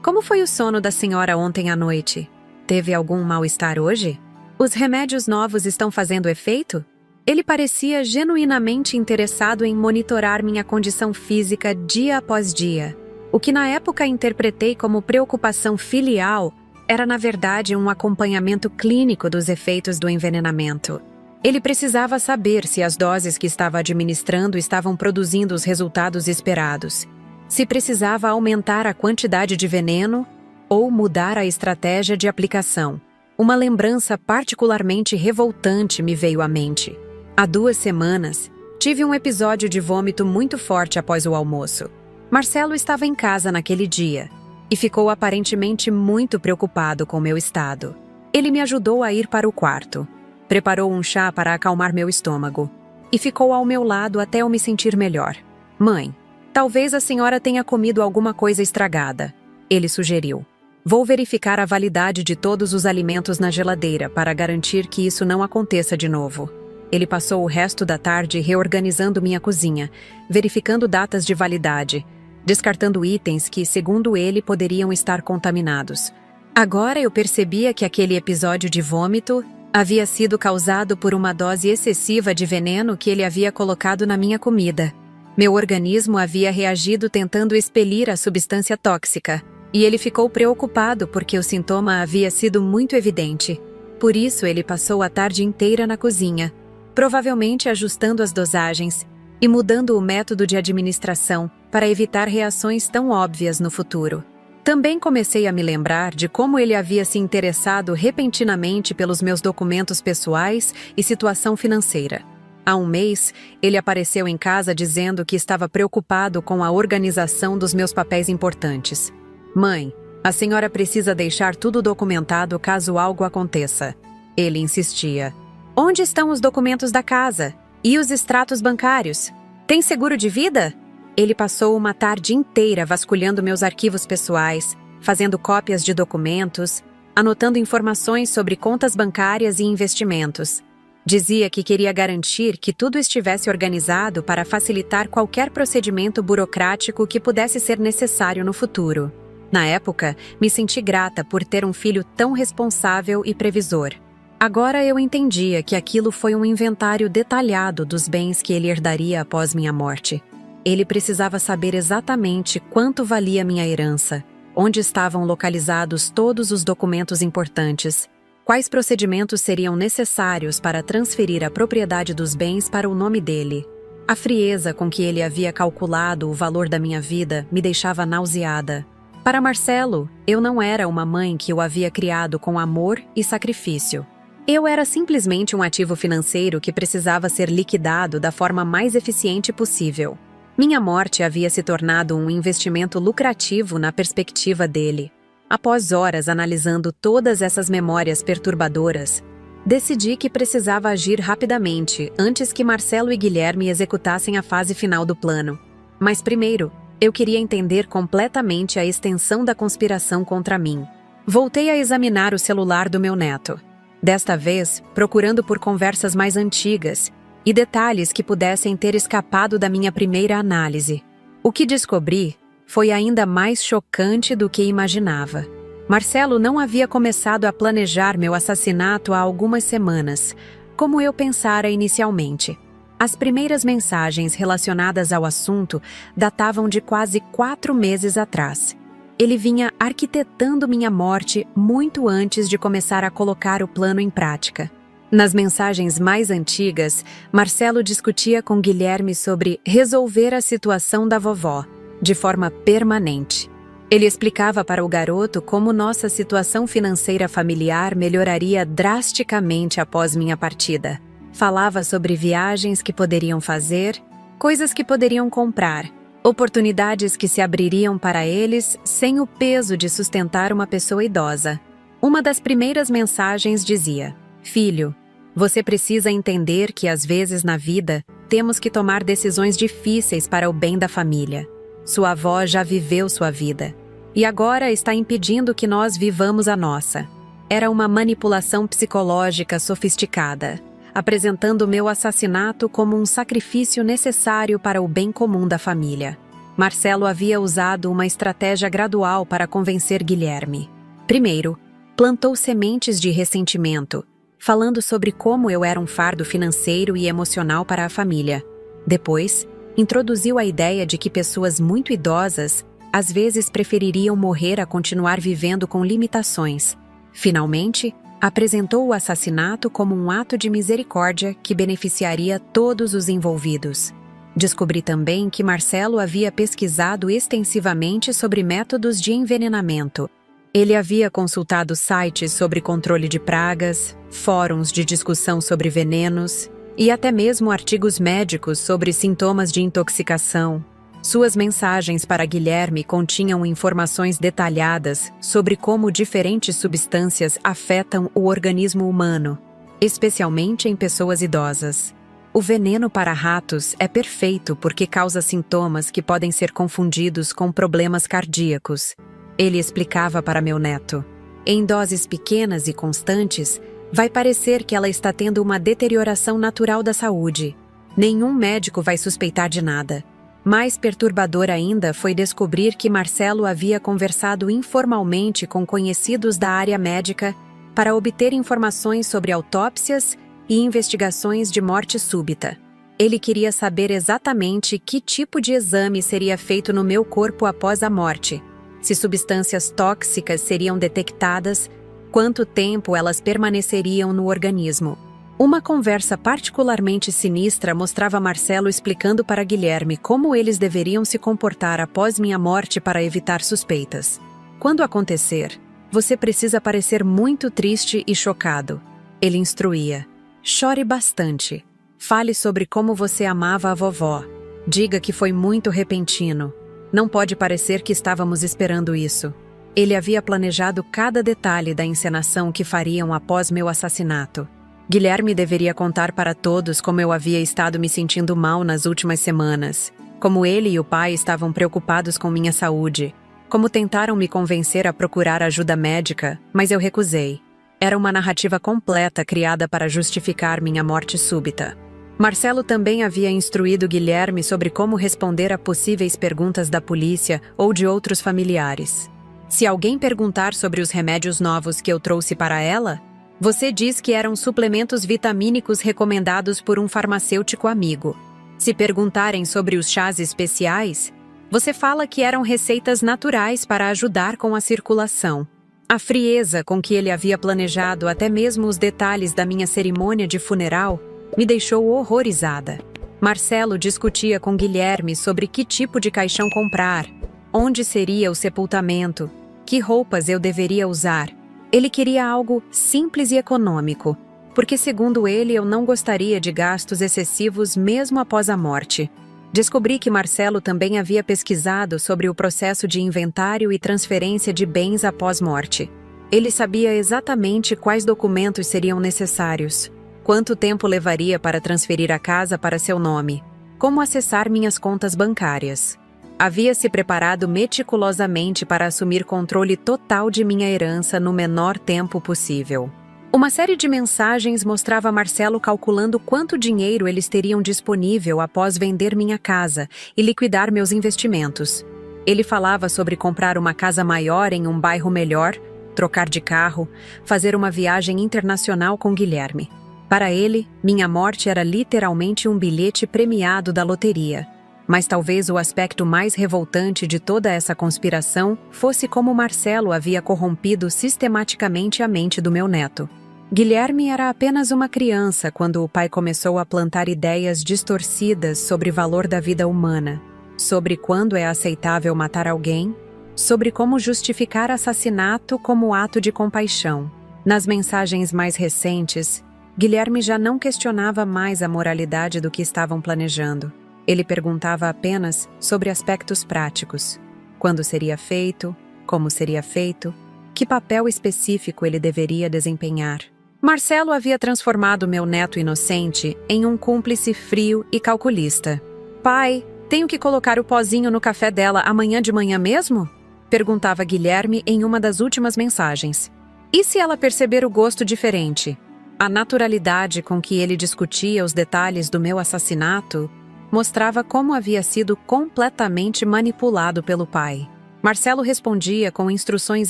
Como foi o sono da senhora ontem à noite? Teve algum mal-estar hoje? Os remédios novos estão fazendo efeito? Ele parecia genuinamente interessado em monitorar minha condição física dia após dia. O que na época interpretei como preocupação filial era, na verdade, um acompanhamento clínico dos efeitos do envenenamento. Ele precisava saber se as doses que estava administrando estavam produzindo os resultados esperados, se precisava aumentar a quantidade de veneno ou mudar a estratégia de aplicação. Uma lembrança particularmente revoltante me veio à mente. Há 2 semanas, tive um episódio de vômito muito forte após o almoço. Marcelo estava em casa naquele dia e ficou aparentemente muito preocupado com meu estado. Ele me ajudou a ir para o quarto, preparou um chá para acalmar meu estômago e ficou ao meu lado até eu me sentir melhor. Mãe, talvez a senhora tenha comido alguma coisa estragada, ele sugeriu. Vou verificar a validade de todos os alimentos na geladeira para garantir que isso não aconteça de novo. Ele passou o resto da tarde reorganizando minha cozinha, verificando datas de validade, descartando itens que, segundo ele, poderiam estar contaminados. Agora eu percebia que aquele episódio de vômito havia sido causado por uma dose excessiva de veneno que ele havia colocado na minha comida. Meu organismo havia reagido tentando expelir a substância tóxica, e ele ficou preocupado porque o sintoma havia sido muito evidente. Por isso, ele passou a tarde inteira na cozinha, provavelmente ajustando as dosagens e mudando o método de administração para evitar reações tão óbvias no futuro. Também comecei a me lembrar de como ele havia se interessado repentinamente pelos meus documentos pessoais e situação financeira. Há 1 mês, ele apareceu em casa dizendo que estava preocupado com a organização dos meus papéis importantes. Mãe, a senhora precisa deixar tudo documentado caso algo aconteça. Ele insistia. Onde estão os documentos da casa? E os extratos bancários? Tem seguro de vida? Ele passou uma tarde inteira vasculhando meus arquivos pessoais, fazendo cópias de documentos, anotando informações sobre contas bancárias e investimentos. Dizia que queria garantir que tudo estivesse organizado para facilitar qualquer procedimento burocrático que pudesse ser necessário no futuro. Na época, me senti grata por ter um filho tão responsável e previsor. Agora eu entendia que aquilo foi um inventário detalhado dos bens que ele herdaria após minha morte. Ele precisava saber exatamente quanto valia minha herança, onde estavam localizados todos os documentos importantes, quais procedimentos seriam necessários para transferir a propriedade dos bens para o nome dele. A frieza com que ele havia calculado o valor da minha vida me deixava nauseada. Para Marcelo, eu não era uma mãe que o havia criado com amor e sacrifício. Eu era simplesmente um ativo financeiro que precisava ser liquidado da forma mais eficiente possível. Minha morte havia se tornado um investimento lucrativo na perspectiva dele. Após horas analisando todas essas memórias perturbadoras, decidi que precisava agir rapidamente antes que Marcelo e Guilherme executassem a fase final do plano. Mas primeiro, eu queria entender completamente a extensão da conspiração contra mim. Voltei a examinar o celular do meu neto. Desta vez, procurando por conversas mais antigas e detalhes que pudessem ter escapado da minha primeira análise. O que descobri foi ainda mais chocante do que imaginava. Marcelo não havia começado a planejar meu assassinato há algumas semanas, como eu pensara inicialmente. As primeiras mensagens relacionadas ao assunto datavam de quase 4 meses atrás. Ele vinha arquitetando minha morte muito antes de começar a colocar o plano em prática. Nas mensagens mais antigas, Marcelo discutia com Guilherme sobre resolver a situação da vovó, de forma permanente. Ele explicava para o garoto como nossa situação financeira familiar melhoraria drasticamente após minha partida. Falava sobre viagens que poderiam fazer, coisas que poderiam comprar, oportunidades que se abririam para eles sem o peso de sustentar uma pessoa idosa. Uma das primeiras mensagens dizia: "Filho, você precisa entender que às vezes na vida temos que tomar decisões difíceis para o bem da família. Sua avó já viveu sua vida e agora está impedindo que nós vivamos a nossa." Era uma manipulação psicológica sofisticada, apresentando meu assassinato como um sacrifício necessário para o bem comum da família. Marcelo havia usado uma estratégia gradual para convencer Guilherme. Primeiro, plantou sementes de ressentimento, falando sobre como eu era um fardo financeiro e emocional para a família. Depois, introduziu a ideia de que pessoas muito idosas às vezes prefeririam morrer a continuar vivendo com limitações. Finalmente, apresentou o assassinato como um ato de misericórdia que beneficiaria todos os envolvidos. Descobri também que Marcelo havia pesquisado extensivamente sobre métodos de envenenamento. Ele havia consultado sites sobre controle de pragas, fóruns de discussão sobre venenos e até mesmo artigos médicos sobre sintomas de intoxicação. Suas mensagens para Guilherme continham informações detalhadas sobre como diferentes substâncias afetam o organismo humano, especialmente em pessoas idosas. O veneno para ratos é perfeito porque causa sintomas que podem ser confundidos com problemas cardíacos. Ele explicava para meu neto: "Em doses pequenas e constantes, vai parecer que ela está tendo uma deterioração natural da saúde. Nenhum médico vai suspeitar de nada." Mais perturbador ainda foi descobrir que Marcelo havia conversado informalmente com conhecidos da área médica para obter informações sobre autópsias e investigações de morte súbita. Ele queria saber exatamente que tipo de exame seria feito no meu corpo após a morte, se substâncias tóxicas seriam detectadas, quanto tempo elas permaneceriam no organismo. Uma conversa particularmente sinistra mostrava Marcelo explicando para Guilherme como eles deveriam se comportar após minha morte para evitar suspeitas. "Quando acontecer, você precisa parecer muito triste e chocado", ele instruía. "Chore bastante. Fale sobre como você amava a vovó. Diga que foi muito repentino. Não pode parecer que estávamos esperando isso." Ele havia planejado cada detalhe da encenação que fariam após meu assassinato. Guilherme deveria contar para todos como eu havia estado me sentindo mal nas últimas semanas, como ele e o pai estavam preocupados com minha saúde, como tentaram me convencer a procurar ajuda médica, mas eu recusei. Era uma narrativa completa criada para justificar minha morte súbita. Marcelo também havia instruído Guilherme sobre como responder a possíveis perguntas da polícia ou de outros familiares. Se alguém perguntar sobre os remédios novos que eu trouxe para ela, você diz que eram suplementos vitamínicos recomendados por um farmacêutico amigo. Se perguntarem sobre os chás especiais, você fala que eram receitas naturais para ajudar com a circulação. A frieza com que ele havia planejado até mesmo os detalhes da minha cerimônia de funeral me deixou horrorizada. Marcelo discutia com Guilherme sobre que tipo de caixão comprar, onde seria o sepultamento, que roupas eu deveria usar. Ele queria algo simples e econômico, porque, segundo ele, eu não gostaria de gastos excessivos mesmo após a morte. Descobri que Marcelo também havia pesquisado sobre o processo de inventário e transferência de bens após morte. Ele sabia exatamente quais documentos seriam necessários, quanto tempo levaria para transferir a casa para seu nome, como acessar minhas contas bancárias. Havia se preparado meticulosamente para assumir controle total de minha herança no menor tempo possível. Uma série de mensagens mostrava Marcelo calculando quanto dinheiro eles teriam disponível após vender minha casa e liquidar meus investimentos. Ele falava sobre comprar uma casa maior em um bairro melhor, trocar de carro, fazer uma viagem internacional com Guilherme. Para ele, minha morte era literalmente um bilhete premiado da loteria. Mas talvez o aspecto mais revoltante de toda essa conspiração fosse como Marcelo havia corrompido sistematicamente a mente do meu neto. Guilherme era apenas uma criança quando o pai começou a plantar ideias distorcidas sobre o valor da vida humana, sobre quando é aceitável matar alguém, sobre como justificar assassinato como ato de compaixão. Nas mensagens mais recentes, Guilherme já não questionava mais a moralidade do que estavam planejando. Ele perguntava apenas sobre aspectos práticos. Quando seria feito, como seria feito, que papel específico ele deveria desempenhar. Marcelo havia transformado meu neto inocente em um cúmplice frio e calculista. Pai, tenho que colocar o pozinho no café dela amanhã de manhã mesmo? Perguntava Guilherme em uma das últimas mensagens. E se ela perceber o gosto diferente? A naturalidade com que ele discutia os detalhes do meu assassinato mostrava como havia sido completamente manipulado pelo pai. Marcelo respondia com instruções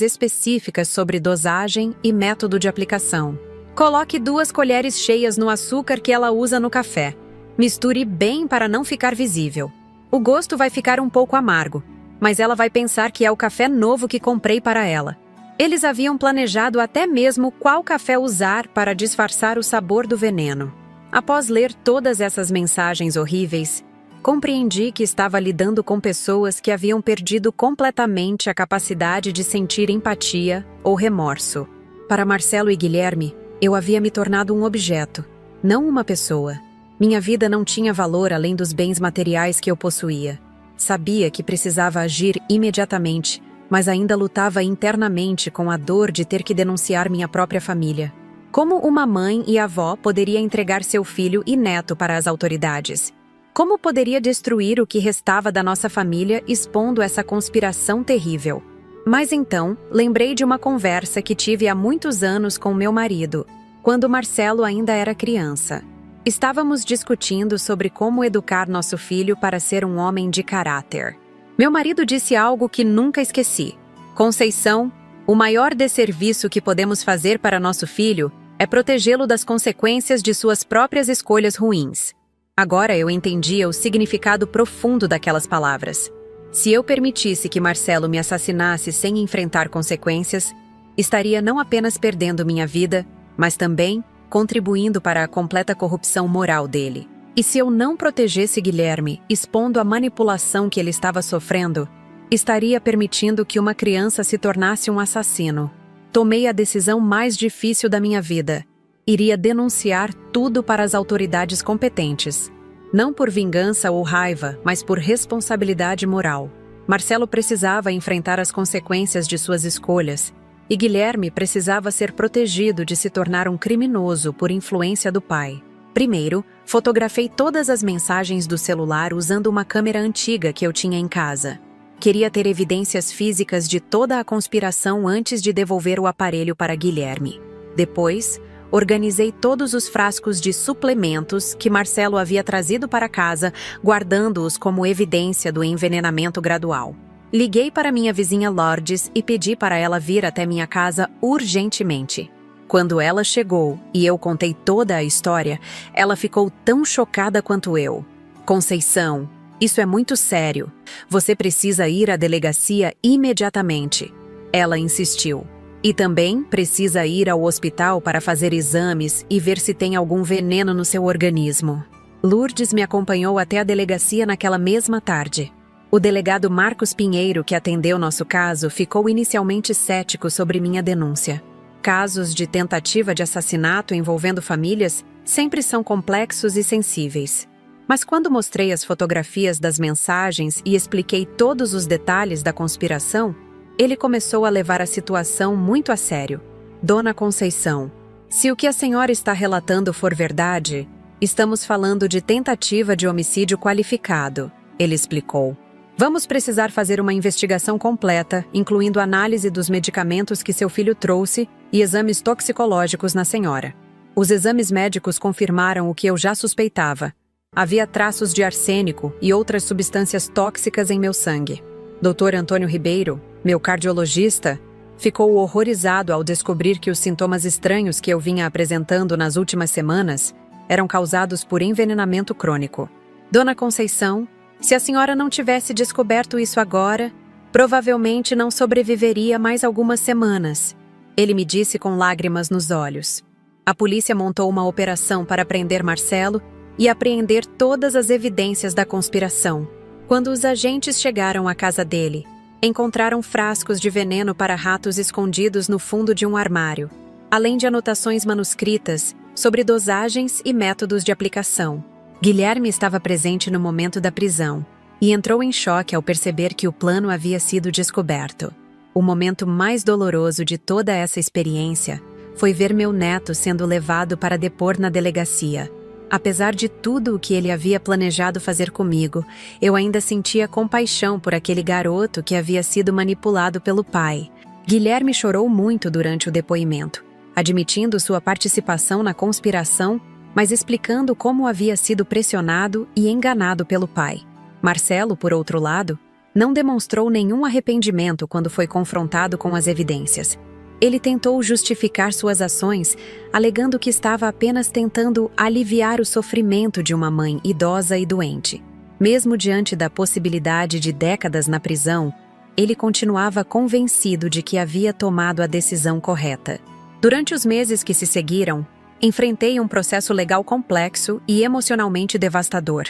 específicas sobre dosagem e método de aplicação. Coloque 2 colheres cheias no açúcar que ela usa no café. Misture bem para não ficar visível. O gosto vai ficar um pouco amargo, mas ela vai pensar que é o café novo que comprei para ela. Eles haviam planejado até mesmo qual café usar para disfarçar o sabor do veneno. Após ler todas essas mensagens horríveis, compreendi que estava lidando com pessoas que haviam perdido completamente a capacidade de sentir empatia ou remorso. Para Marcelo e Guilherme, eu havia me tornado um objeto, não uma pessoa. Minha vida não tinha valor além dos bens materiais que eu possuía. Sabia que precisava agir imediatamente, mas ainda lutava internamente com a dor de ter que denunciar minha própria família. Como uma mãe e avó poderia entregar seu filho e neto para as autoridades? Como poderia destruir o que restava da nossa família expondo essa conspiração terrível? Mas então, lembrei de uma conversa que tive há muitos anos com meu marido, quando Marcelo ainda era criança. Estávamos discutindo sobre como educar nosso filho para ser um homem de caráter. Meu marido disse algo que nunca esqueci. Conceição, o maior desserviço que podemos fazer para nosso filho é protegê-lo das consequências de suas próprias escolhas ruins. Agora eu entendia o significado profundo daquelas palavras. Se eu permitisse que Marcelo me assassinasse sem enfrentar consequências, estaria não apenas perdendo minha vida, mas também contribuindo para a completa corrupção moral dele. E se eu não protegesse Guilherme, expondo a manipulação que ele estava sofrendo, estaria permitindo que uma criança se tornasse um assassino. Tomei a decisão mais difícil da minha vida. Iria denunciar tudo para as autoridades competentes. Não por vingança ou raiva, mas por responsabilidade moral. Marcelo precisava enfrentar as consequências de suas escolhas, e Guilherme precisava ser protegido de se tornar um criminoso por influência do pai. Primeiro, fotografei todas as mensagens do celular usando uma câmera antiga que eu tinha em casa. Queria ter evidências físicas de toda a conspiração antes de devolver o aparelho para Guilherme. Depois, organizei todos os frascos de suplementos que Marcelo havia trazido para casa, guardando-os como evidência do envenenamento gradual. Liguei para minha vizinha Lourdes e pedi para ela vir até minha casa urgentemente. Quando ela chegou e eu contei toda a história, ela ficou tão chocada quanto eu. Conceição, isso é muito sério. Você precisa ir à delegacia imediatamente. Ela insistiu. E também precisa ir ao hospital para fazer exames e ver se tem algum veneno no seu organismo. Lourdes me acompanhou até a delegacia naquela mesma tarde. O delegado Marcos Pinheiro, que atendeu nosso caso, ficou inicialmente cético sobre minha denúncia. Casos de tentativa de assassinato envolvendo famílias sempre são complexos e sensíveis. Mas quando mostrei as fotografias das mensagens e expliquei todos os detalhes da conspiração, ele começou a levar a situação muito a sério. Dona Conceição, se o que a senhora está relatando for verdade, estamos falando de tentativa de homicídio qualificado, ele explicou. Vamos precisar fazer uma investigação completa, incluindo análise dos medicamentos que seu filho trouxe e exames toxicológicos na senhora. Os exames médicos confirmaram o que eu já suspeitava. Havia traços de arsênico e outras substâncias tóxicas em meu sangue. Dr. Antônio Ribeiro, meu cardiologista, ficou horrorizado ao descobrir que os sintomas estranhos que eu vinha apresentando nas últimas semanas eram causados por envenenamento crônico. Dona Conceição, se a senhora não tivesse descoberto isso agora, provavelmente não sobreviveria mais algumas semanas, ele me disse com lágrimas nos olhos. A polícia montou uma operação para prender Marcelo e apreender todas as evidências da conspiração. Quando os agentes chegaram à casa dele, encontraram frascos de veneno para ratos escondidos no fundo de um armário, além de anotações manuscritas sobre dosagens e métodos de aplicação. Guilherme estava presente no momento da prisão e entrou em choque ao perceber que o plano havia sido descoberto. O momento mais doloroso de toda essa experiência foi ver meu neto sendo levado para depor na delegacia. Apesar de tudo o que ele havia planejado fazer comigo, eu ainda sentia compaixão por aquele garoto que havia sido manipulado pelo pai. Guilherme chorou muito durante o depoimento, admitindo sua participação na conspiração, mas explicando como havia sido pressionado e enganado pelo pai. Marcelo, por outro lado, não demonstrou nenhum arrependimento quando foi confrontado com as evidências. Ele tentou justificar suas ações, alegando que estava apenas tentando aliviar o sofrimento de uma mãe idosa e doente. Mesmo diante da possibilidade de décadas na prisão, ele continuava convencido de que havia tomado a decisão correta. Durante os meses que se seguiram, enfrentei um processo legal complexo e emocionalmente devastador.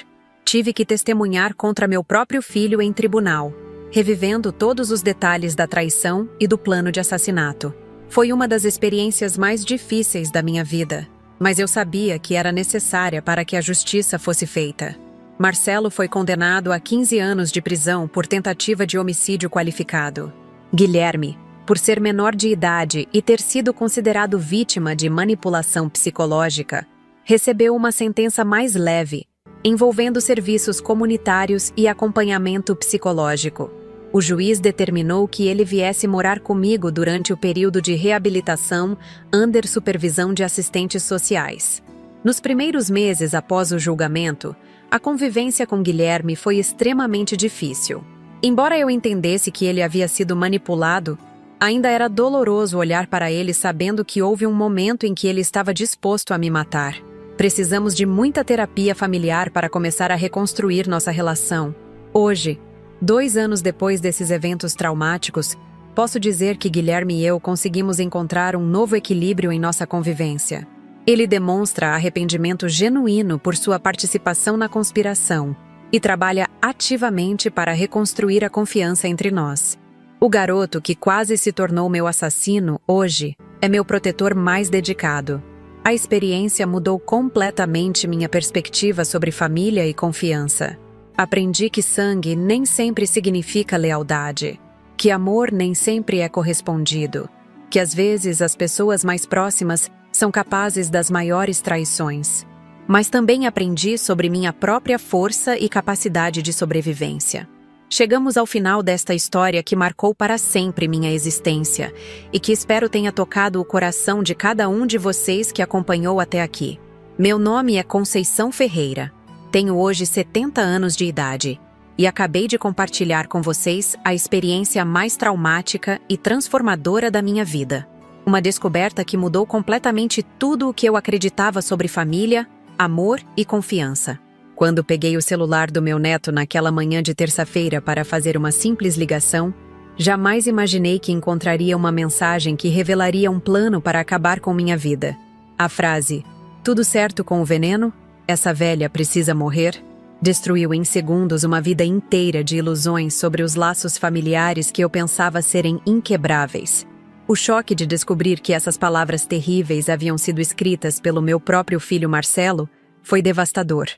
Tive que testemunhar contra meu próprio filho em tribunal, revivendo todos os detalhes da traição e do plano de assassinato. Foi uma das experiências mais difíceis da minha vida, mas eu sabia que era necessária para que a justiça fosse feita. Marcelo foi condenado a 15 anos de prisão por tentativa de homicídio qualificado. Guilherme, por ser menor de idade e ter sido considerado vítima de manipulação psicológica, recebeu uma sentença mais leve, envolvendo serviços comunitários e acompanhamento psicológico. O juiz determinou que ele viesse morar comigo durante o período de reabilitação under supervisão de assistentes sociais. Nos primeiros meses após o julgamento, a convivência com Guilherme foi extremamente difícil. Embora eu entendesse que ele havia sido manipulado, ainda era doloroso olhar para ele sabendo que houve um momento em que ele estava disposto a me matar. Precisamos de muita terapia familiar para começar a reconstruir nossa relação. Hoje, 2 anos depois desses eventos traumáticos, posso dizer que Guilherme e eu conseguimos encontrar um novo equilíbrio em nossa convivência. Ele demonstra arrependimento genuíno por sua participação na conspiração e trabalha ativamente para reconstruir a confiança entre nós. O garoto que quase se tornou meu assassino, hoje, é meu protetor mais dedicado. A experiência mudou completamente minha perspectiva sobre família e confiança. Aprendi que sangue nem sempre significa lealdade, que amor nem sempre é correspondido, que às vezes as pessoas mais próximas são capazes das maiores traições. Mas também aprendi sobre minha própria força e capacidade de sobrevivência. Chegamos ao final desta história que marcou para sempre minha existência e que espero tenha tocado o coração de cada um de vocês que acompanhou até aqui. Meu nome é Conceição Ferreira. Tenho hoje 70 anos de idade e acabei de compartilhar com vocês a experiência mais traumática e transformadora da minha vida. Uma descoberta que mudou completamente tudo o que eu acreditava sobre família, amor e confiança. Quando peguei o celular do meu neto naquela manhã de terça-feira para fazer uma simples ligação, jamais imaginei que encontraria uma mensagem que revelaria um plano para acabar com minha vida. A frase, "Tudo certo com o veneno? Essa velha precisa morrer?" destruiu em segundos uma vida inteira de ilusões sobre os laços familiares que eu pensava serem inquebráveis. O choque de descobrir que essas palavras terríveis haviam sido escritas pelo meu próprio filho Marcelo foi devastador.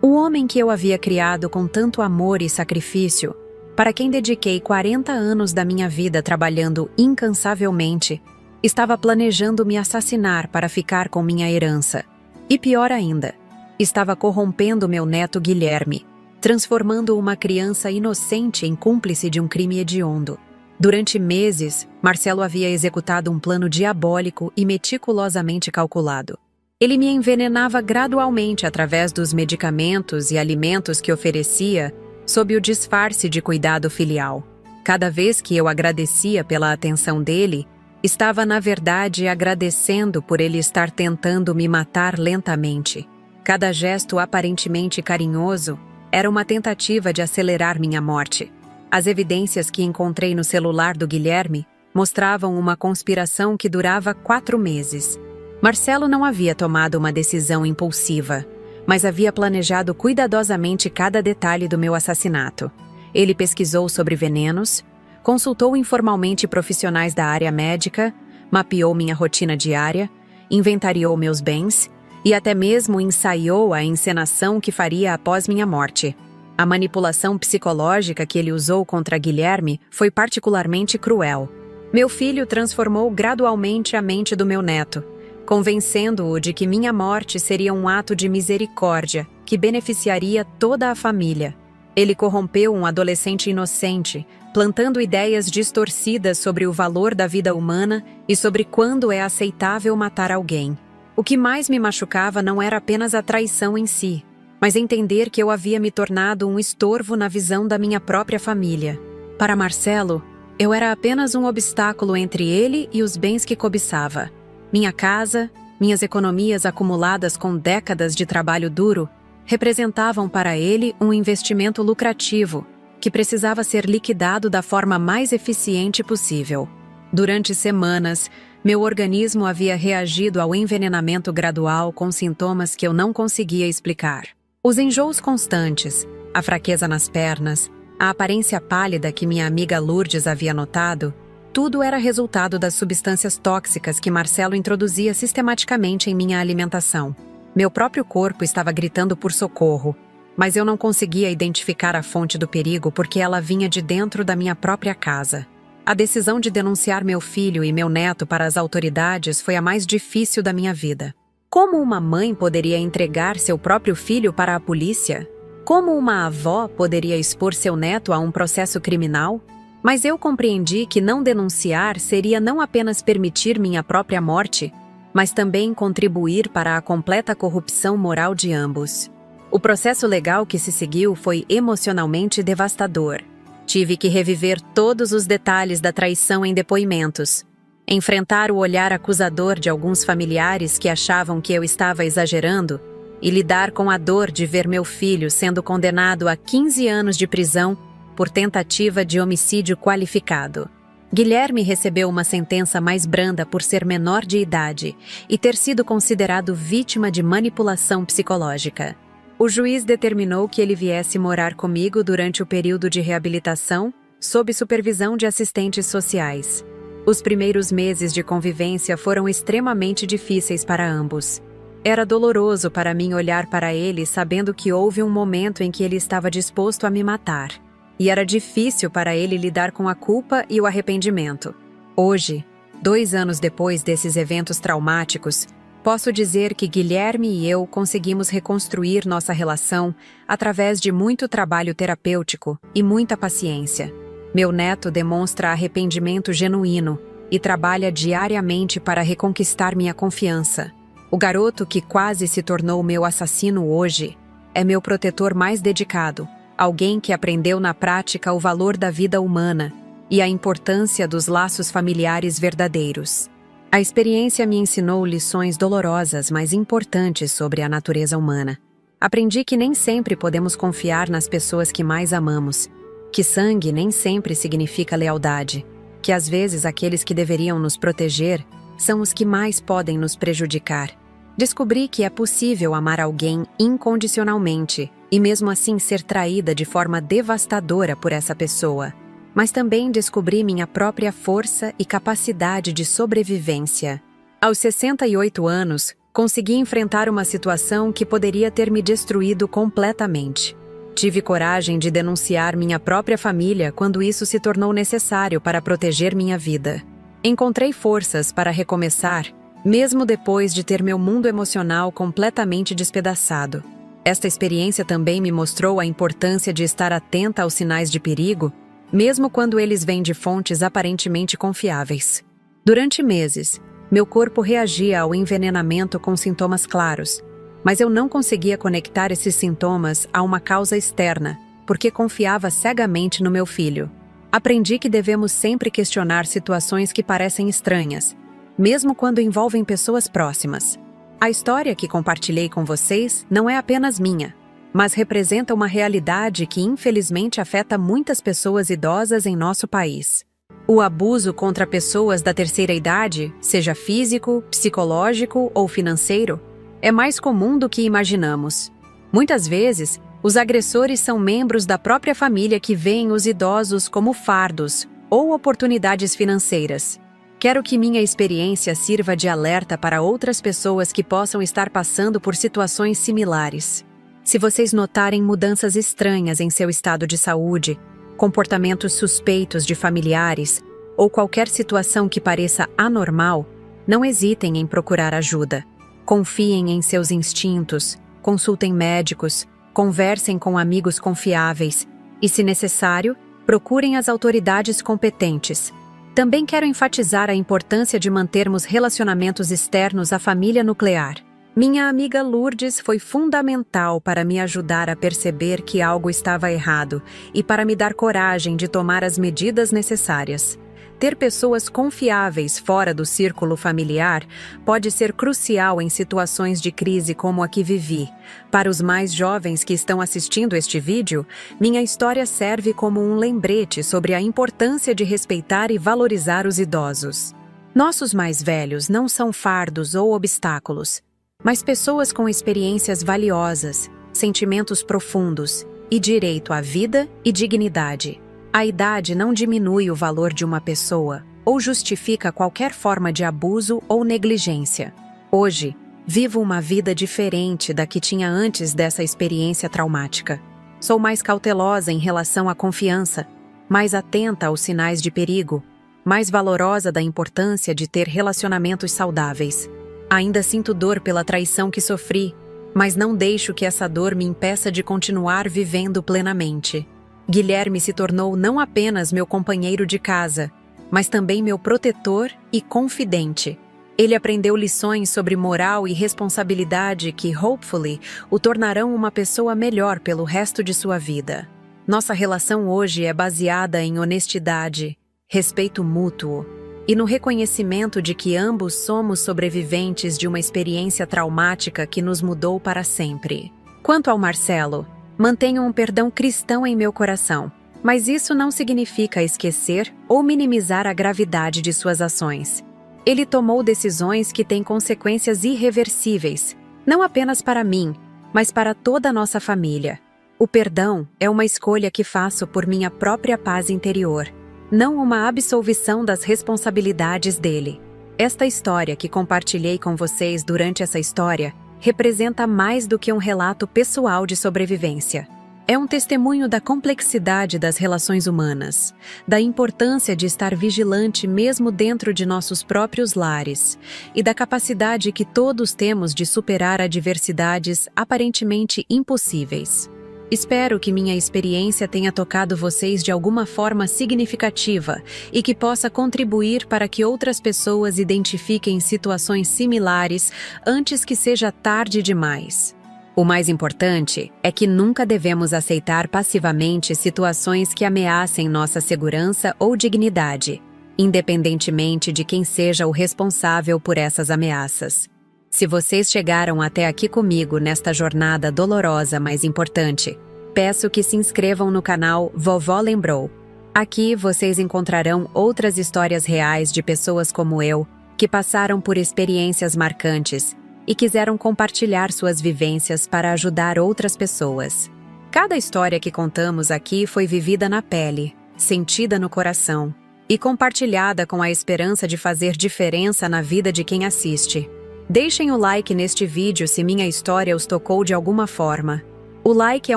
O homem que eu havia criado com tanto amor e sacrifício, para quem dediquei 40 anos da minha vida trabalhando incansavelmente, estava planejando me assassinar para ficar com minha herança. E pior ainda, estava corrompendo meu neto Guilherme, transformando uma criança inocente em cúmplice de um crime hediondo. Durante meses, Marcelo havia executado um plano diabólico e meticulosamente calculado. Ele me envenenava gradualmente através dos medicamentos e alimentos que oferecia, sob o disfarce de cuidado filial. Cada vez que eu agradecia pela atenção dele, estava, na verdade, agradecendo por ele estar tentando me matar lentamente. Cada gesto aparentemente carinhoso era uma tentativa de acelerar minha morte. As evidências que encontrei no celular do Guilherme mostravam uma conspiração que durava 4 meses. Marcelo não havia tomado uma decisão impulsiva, mas havia planejado cuidadosamente cada detalhe do meu assassinato. Ele pesquisou sobre venenos, consultou informalmente profissionais da área médica, mapeou minha rotina diária, inventariou meus bens e até mesmo ensaiou a encenação que faria após minha morte. A manipulação psicológica que ele usou contra Guilherme foi particularmente cruel. Meu filho transformou gradualmente a mente do meu neto, convencendo-o de que minha morte seria um ato de misericórdia que beneficiaria toda a família. Ele corrompeu um adolescente inocente, plantando ideias distorcidas sobre o valor da vida humana e sobre quando é aceitável matar alguém. O que mais me machucava não era apenas a traição em si, mas entender que eu havia me tornado um estorvo na visão da minha própria família. Para Marcelo, eu era apenas um obstáculo entre ele e os bens que cobiçava. Minha casa, minhas economias acumuladas com décadas de trabalho duro, representavam para ele um investimento lucrativo, que precisava ser liquidado da forma mais eficiente possível. Durante semanas, meu organismo havia reagido ao envenenamento gradual com sintomas que eu não conseguia explicar. Os enjoos constantes, a fraqueza nas pernas, a aparência pálida que minha amiga Lourdes havia notado, tudo era resultado das substâncias tóxicas que Marcelo introduzia sistematicamente em minha alimentação. Meu próprio corpo estava gritando por socorro, mas eu não conseguia identificar a fonte do perigo porque ela vinha de dentro da minha própria casa. A decisão de denunciar meu filho e meu neto para as autoridades foi a mais difícil da minha vida. Como uma mãe poderia entregar seu próprio filho para a polícia? Como uma avó poderia expor seu neto a um processo criminal? Mas eu compreendi que não denunciar seria não apenas permitir minha própria morte, mas também contribuir para a completa corrupção moral de ambos. O processo legal que se seguiu foi emocionalmente devastador. Tive que reviver todos os detalhes da traição em depoimentos, enfrentar o olhar acusador de alguns familiares que achavam que eu estava exagerando e lidar com a dor de ver meu filho sendo condenado a 15 anos de prisão por tentativa de homicídio qualificado. Guilherme recebeu uma sentença mais branda por ser menor de idade e ter sido considerado vítima de manipulação psicológica. O juiz determinou que ele viesse morar comigo durante o período de reabilitação, sob supervisão de assistentes sociais. Os primeiros meses de convivência foram extremamente difíceis para ambos. Era doloroso para mim olhar para ele sabendo que houve um momento em que ele estava disposto a me matar. E era difícil para ele lidar com a culpa e o arrependimento. Hoje, 2 anos depois desses eventos traumáticos, posso dizer que Guilherme e eu conseguimos reconstruir nossa relação através de muito trabalho terapêutico e muita paciência. Meu neto demonstra arrependimento genuíno e trabalha diariamente para reconquistar minha confiança. O garoto que quase se tornou meu assassino hoje é meu protetor mais dedicado, alguém que aprendeu na prática o valor da vida humana e a importância dos laços familiares verdadeiros. A experiência me ensinou lições dolorosas, mas importantes sobre a natureza humana. Aprendi que nem sempre podemos confiar nas pessoas que mais amamos, que sangue nem sempre significa lealdade, que às vezes aqueles que deveriam nos proteger são os que mais podem nos prejudicar. Descobri que é possível amar alguém incondicionalmente e mesmo assim ser traída de forma devastadora por essa pessoa. Mas também descobri minha própria força e capacidade de sobrevivência. Aos 68 anos, consegui enfrentar uma situação que poderia ter me destruído completamente. Tive coragem de denunciar minha própria família quando isso se tornou necessário para proteger minha vida. Encontrei forças para recomeçar, mesmo depois de ter meu mundo emocional completamente despedaçado. Esta experiência também me mostrou a importância de estar atenta aos sinais de perigo, mesmo quando eles vêm de fontes aparentemente confiáveis. Durante meses, meu corpo reagia ao envenenamento com sintomas claros, mas eu não conseguia conectar esses sintomas a uma causa externa, porque confiava cegamente no meu filho. Aprendi que devemos sempre questionar situações que parecem estranhas, mesmo quando envolvem pessoas próximas. A história que compartilhei com vocês não é apenas minha, mas representa uma realidade que infelizmente afeta muitas pessoas idosas em nosso país. O abuso contra pessoas da terceira idade, seja físico, psicológico ou financeiro, é mais comum do que imaginamos. Muitas vezes, os agressores são membros da própria família que veem os idosos como fardos ou oportunidades financeiras. Quero que minha experiência sirva de alerta para outras pessoas que possam estar passando por situações similares. Se vocês notarem mudanças estranhas em seu estado de saúde, comportamentos suspeitos de familiares ou qualquer situação que pareça anormal, não hesitem em procurar ajuda. Confiem em seus instintos, consultem médicos, conversem com amigos confiáveis e, se necessário, procurem as autoridades competentes. Também quero enfatizar a importância de mantermos relacionamentos externos à família nuclear. Minha amiga Lourdes foi fundamental para me ajudar a perceber que algo estava errado e para me dar coragem de tomar as medidas necessárias. Ter pessoas confiáveis fora do círculo familiar pode ser crucial em situações de crise como a que vivi. Para os mais jovens que estão assistindo este vídeo, minha história serve como um lembrete sobre a importância de respeitar e valorizar os idosos. Nossos mais velhos não são fardos ou obstáculos, mas pessoas com experiências valiosas, sentimentos profundos e direito à vida e dignidade. A idade não diminui o valor de uma pessoa ou justifica qualquer forma de abuso ou negligência. Hoje, vivo uma vida diferente da que tinha antes dessa experiência traumática. Sou mais cautelosa em relação à confiança, mais atenta aos sinais de perigo, mais valorosa da importância de ter relacionamentos saudáveis. Ainda sinto dor pela traição que sofri, mas não deixo que essa dor me impeça de continuar vivendo plenamente. Guilherme se tornou não apenas meu companheiro de casa, mas também meu protetor e confidente. Ele aprendeu lições sobre moral e responsabilidade que, hopefully, o tornarão uma pessoa melhor pelo resto de sua vida. Nossa relação hoje é baseada em honestidade, respeito mútuo e no reconhecimento de que ambos somos sobreviventes de uma experiência traumática que nos mudou para sempre. Quanto ao Marcelo, mantenho um perdão cristão em meu coração, mas isso não significa esquecer ou minimizar a gravidade de suas ações. Ele tomou decisões que têm consequências irreversíveis, não apenas para mim, mas para toda a nossa família. O perdão é uma escolha que faço por minha própria paz interior, não uma absolvição das responsabilidades dele. Esta história que compartilhei com vocês durante essa história representa mais do que um relato pessoal de sobrevivência. É um testemunho da complexidade das relações humanas, da importância de estar vigilante mesmo dentro de nossos próprios lares e da capacidade que todos temos de superar adversidades aparentemente impossíveis. Espero que minha experiência tenha tocado vocês de alguma forma significativa e que possa contribuir para que outras pessoas identifiquem situações similares antes que seja tarde demais. O mais importante é que nunca devemos aceitar passivamente situações que ameacem nossa segurança ou dignidade, independentemente de quem seja o responsável por essas ameaças. Se vocês chegaram até aqui comigo nesta jornada dolorosa, mas importante, peço que se inscrevam no canal Vovó Lembrou. Aqui vocês encontrarão outras histórias reais de pessoas como eu, que passaram por experiências marcantes e quiseram compartilhar suas vivências para ajudar outras pessoas. Cada história que contamos aqui foi vivida na pele, sentida no coração e compartilhada com a esperança de fazer diferença na vida de quem assiste. Deixem o like neste vídeo se minha história os tocou de alguma forma. O like é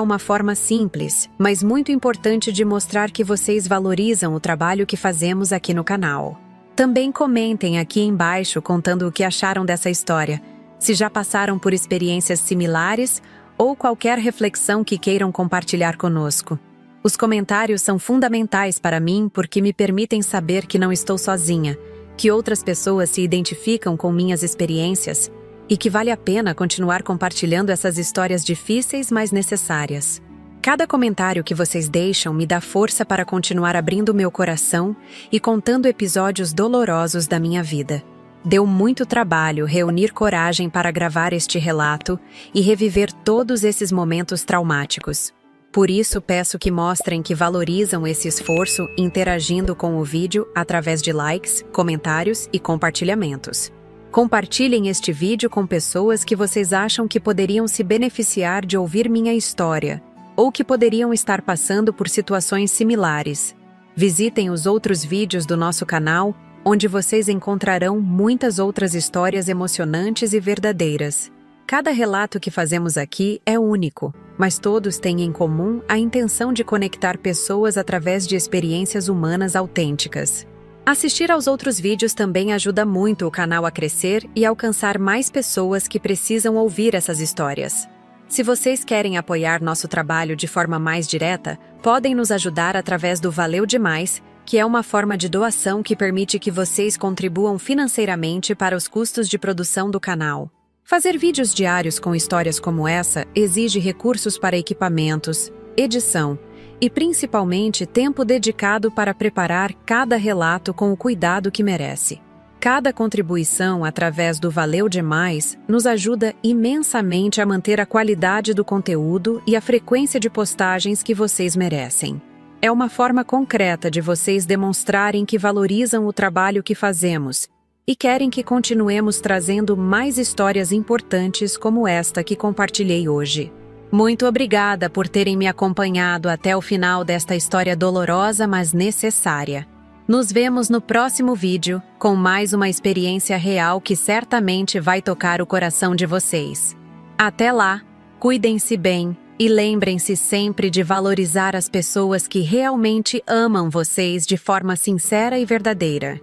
uma forma simples, mas muito importante de mostrar que vocês valorizam o trabalho que fazemos aqui no canal. Também comentem aqui embaixo contando o que acharam dessa história, se já passaram por experiências similares ou qualquer reflexão que queiram compartilhar conosco. Os comentários são fundamentais para mim porque me permitem saber que não estou sozinha, que outras pessoas se identificam com minhas experiências e que vale a pena continuar compartilhando essas histórias difíceis, mas necessárias. Cada comentário que vocês deixam me dá força para continuar abrindo meu coração e contando episódios dolorosos da minha vida. Deu muito trabalho reunir coragem para gravar este relato e reviver todos esses momentos traumáticos. Por isso, peço que mostrem que valorizam esse esforço interagindo com o vídeo através de likes, comentários e compartilhamentos. Compartilhem este vídeo com pessoas que vocês acham que poderiam se beneficiar de ouvir minha história ou que poderiam estar passando por situações similares. Visitem os outros vídeos do nosso canal, onde vocês encontrarão muitas outras histórias emocionantes e verdadeiras. Cada relato que fazemos aqui é único, mas todos têm em comum a intenção de conectar pessoas através de experiências humanas autênticas. Assistir aos outros vídeos também ajuda muito o canal a crescer e alcançar mais pessoas que precisam ouvir essas histórias. Se vocês querem apoiar nosso trabalho de forma mais direta, podem nos ajudar através do Valeu Demais, que é uma forma de doação que permite que vocês contribuam financeiramente para os custos de produção do canal. Fazer vídeos diários com histórias como essa exige recursos para equipamentos, edição e, principalmente, tempo dedicado para preparar cada relato com o cuidado que merece. Cada contribuição através do Valeu Demais nos ajuda imensamente a manter a qualidade do conteúdo e a frequência de postagens que vocês merecem. É uma forma concreta de vocês demonstrarem que valorizam o trabalho que fazemos e querem que continuemos trazendo mais histórias importantes como esta que compartilhei hoje. Muito obrigada por terem me acompanhado até o final desta história dolorosa, mas necessária. Nos vemos no próximo vídeo com mais uma experiência real que certamente vai tocar o coração de vocês. Até lá, cuidem-se bem. E lembrem-se sempre de valorizar as pessoas que realmente amam vocês de forma sincera e verdadeira.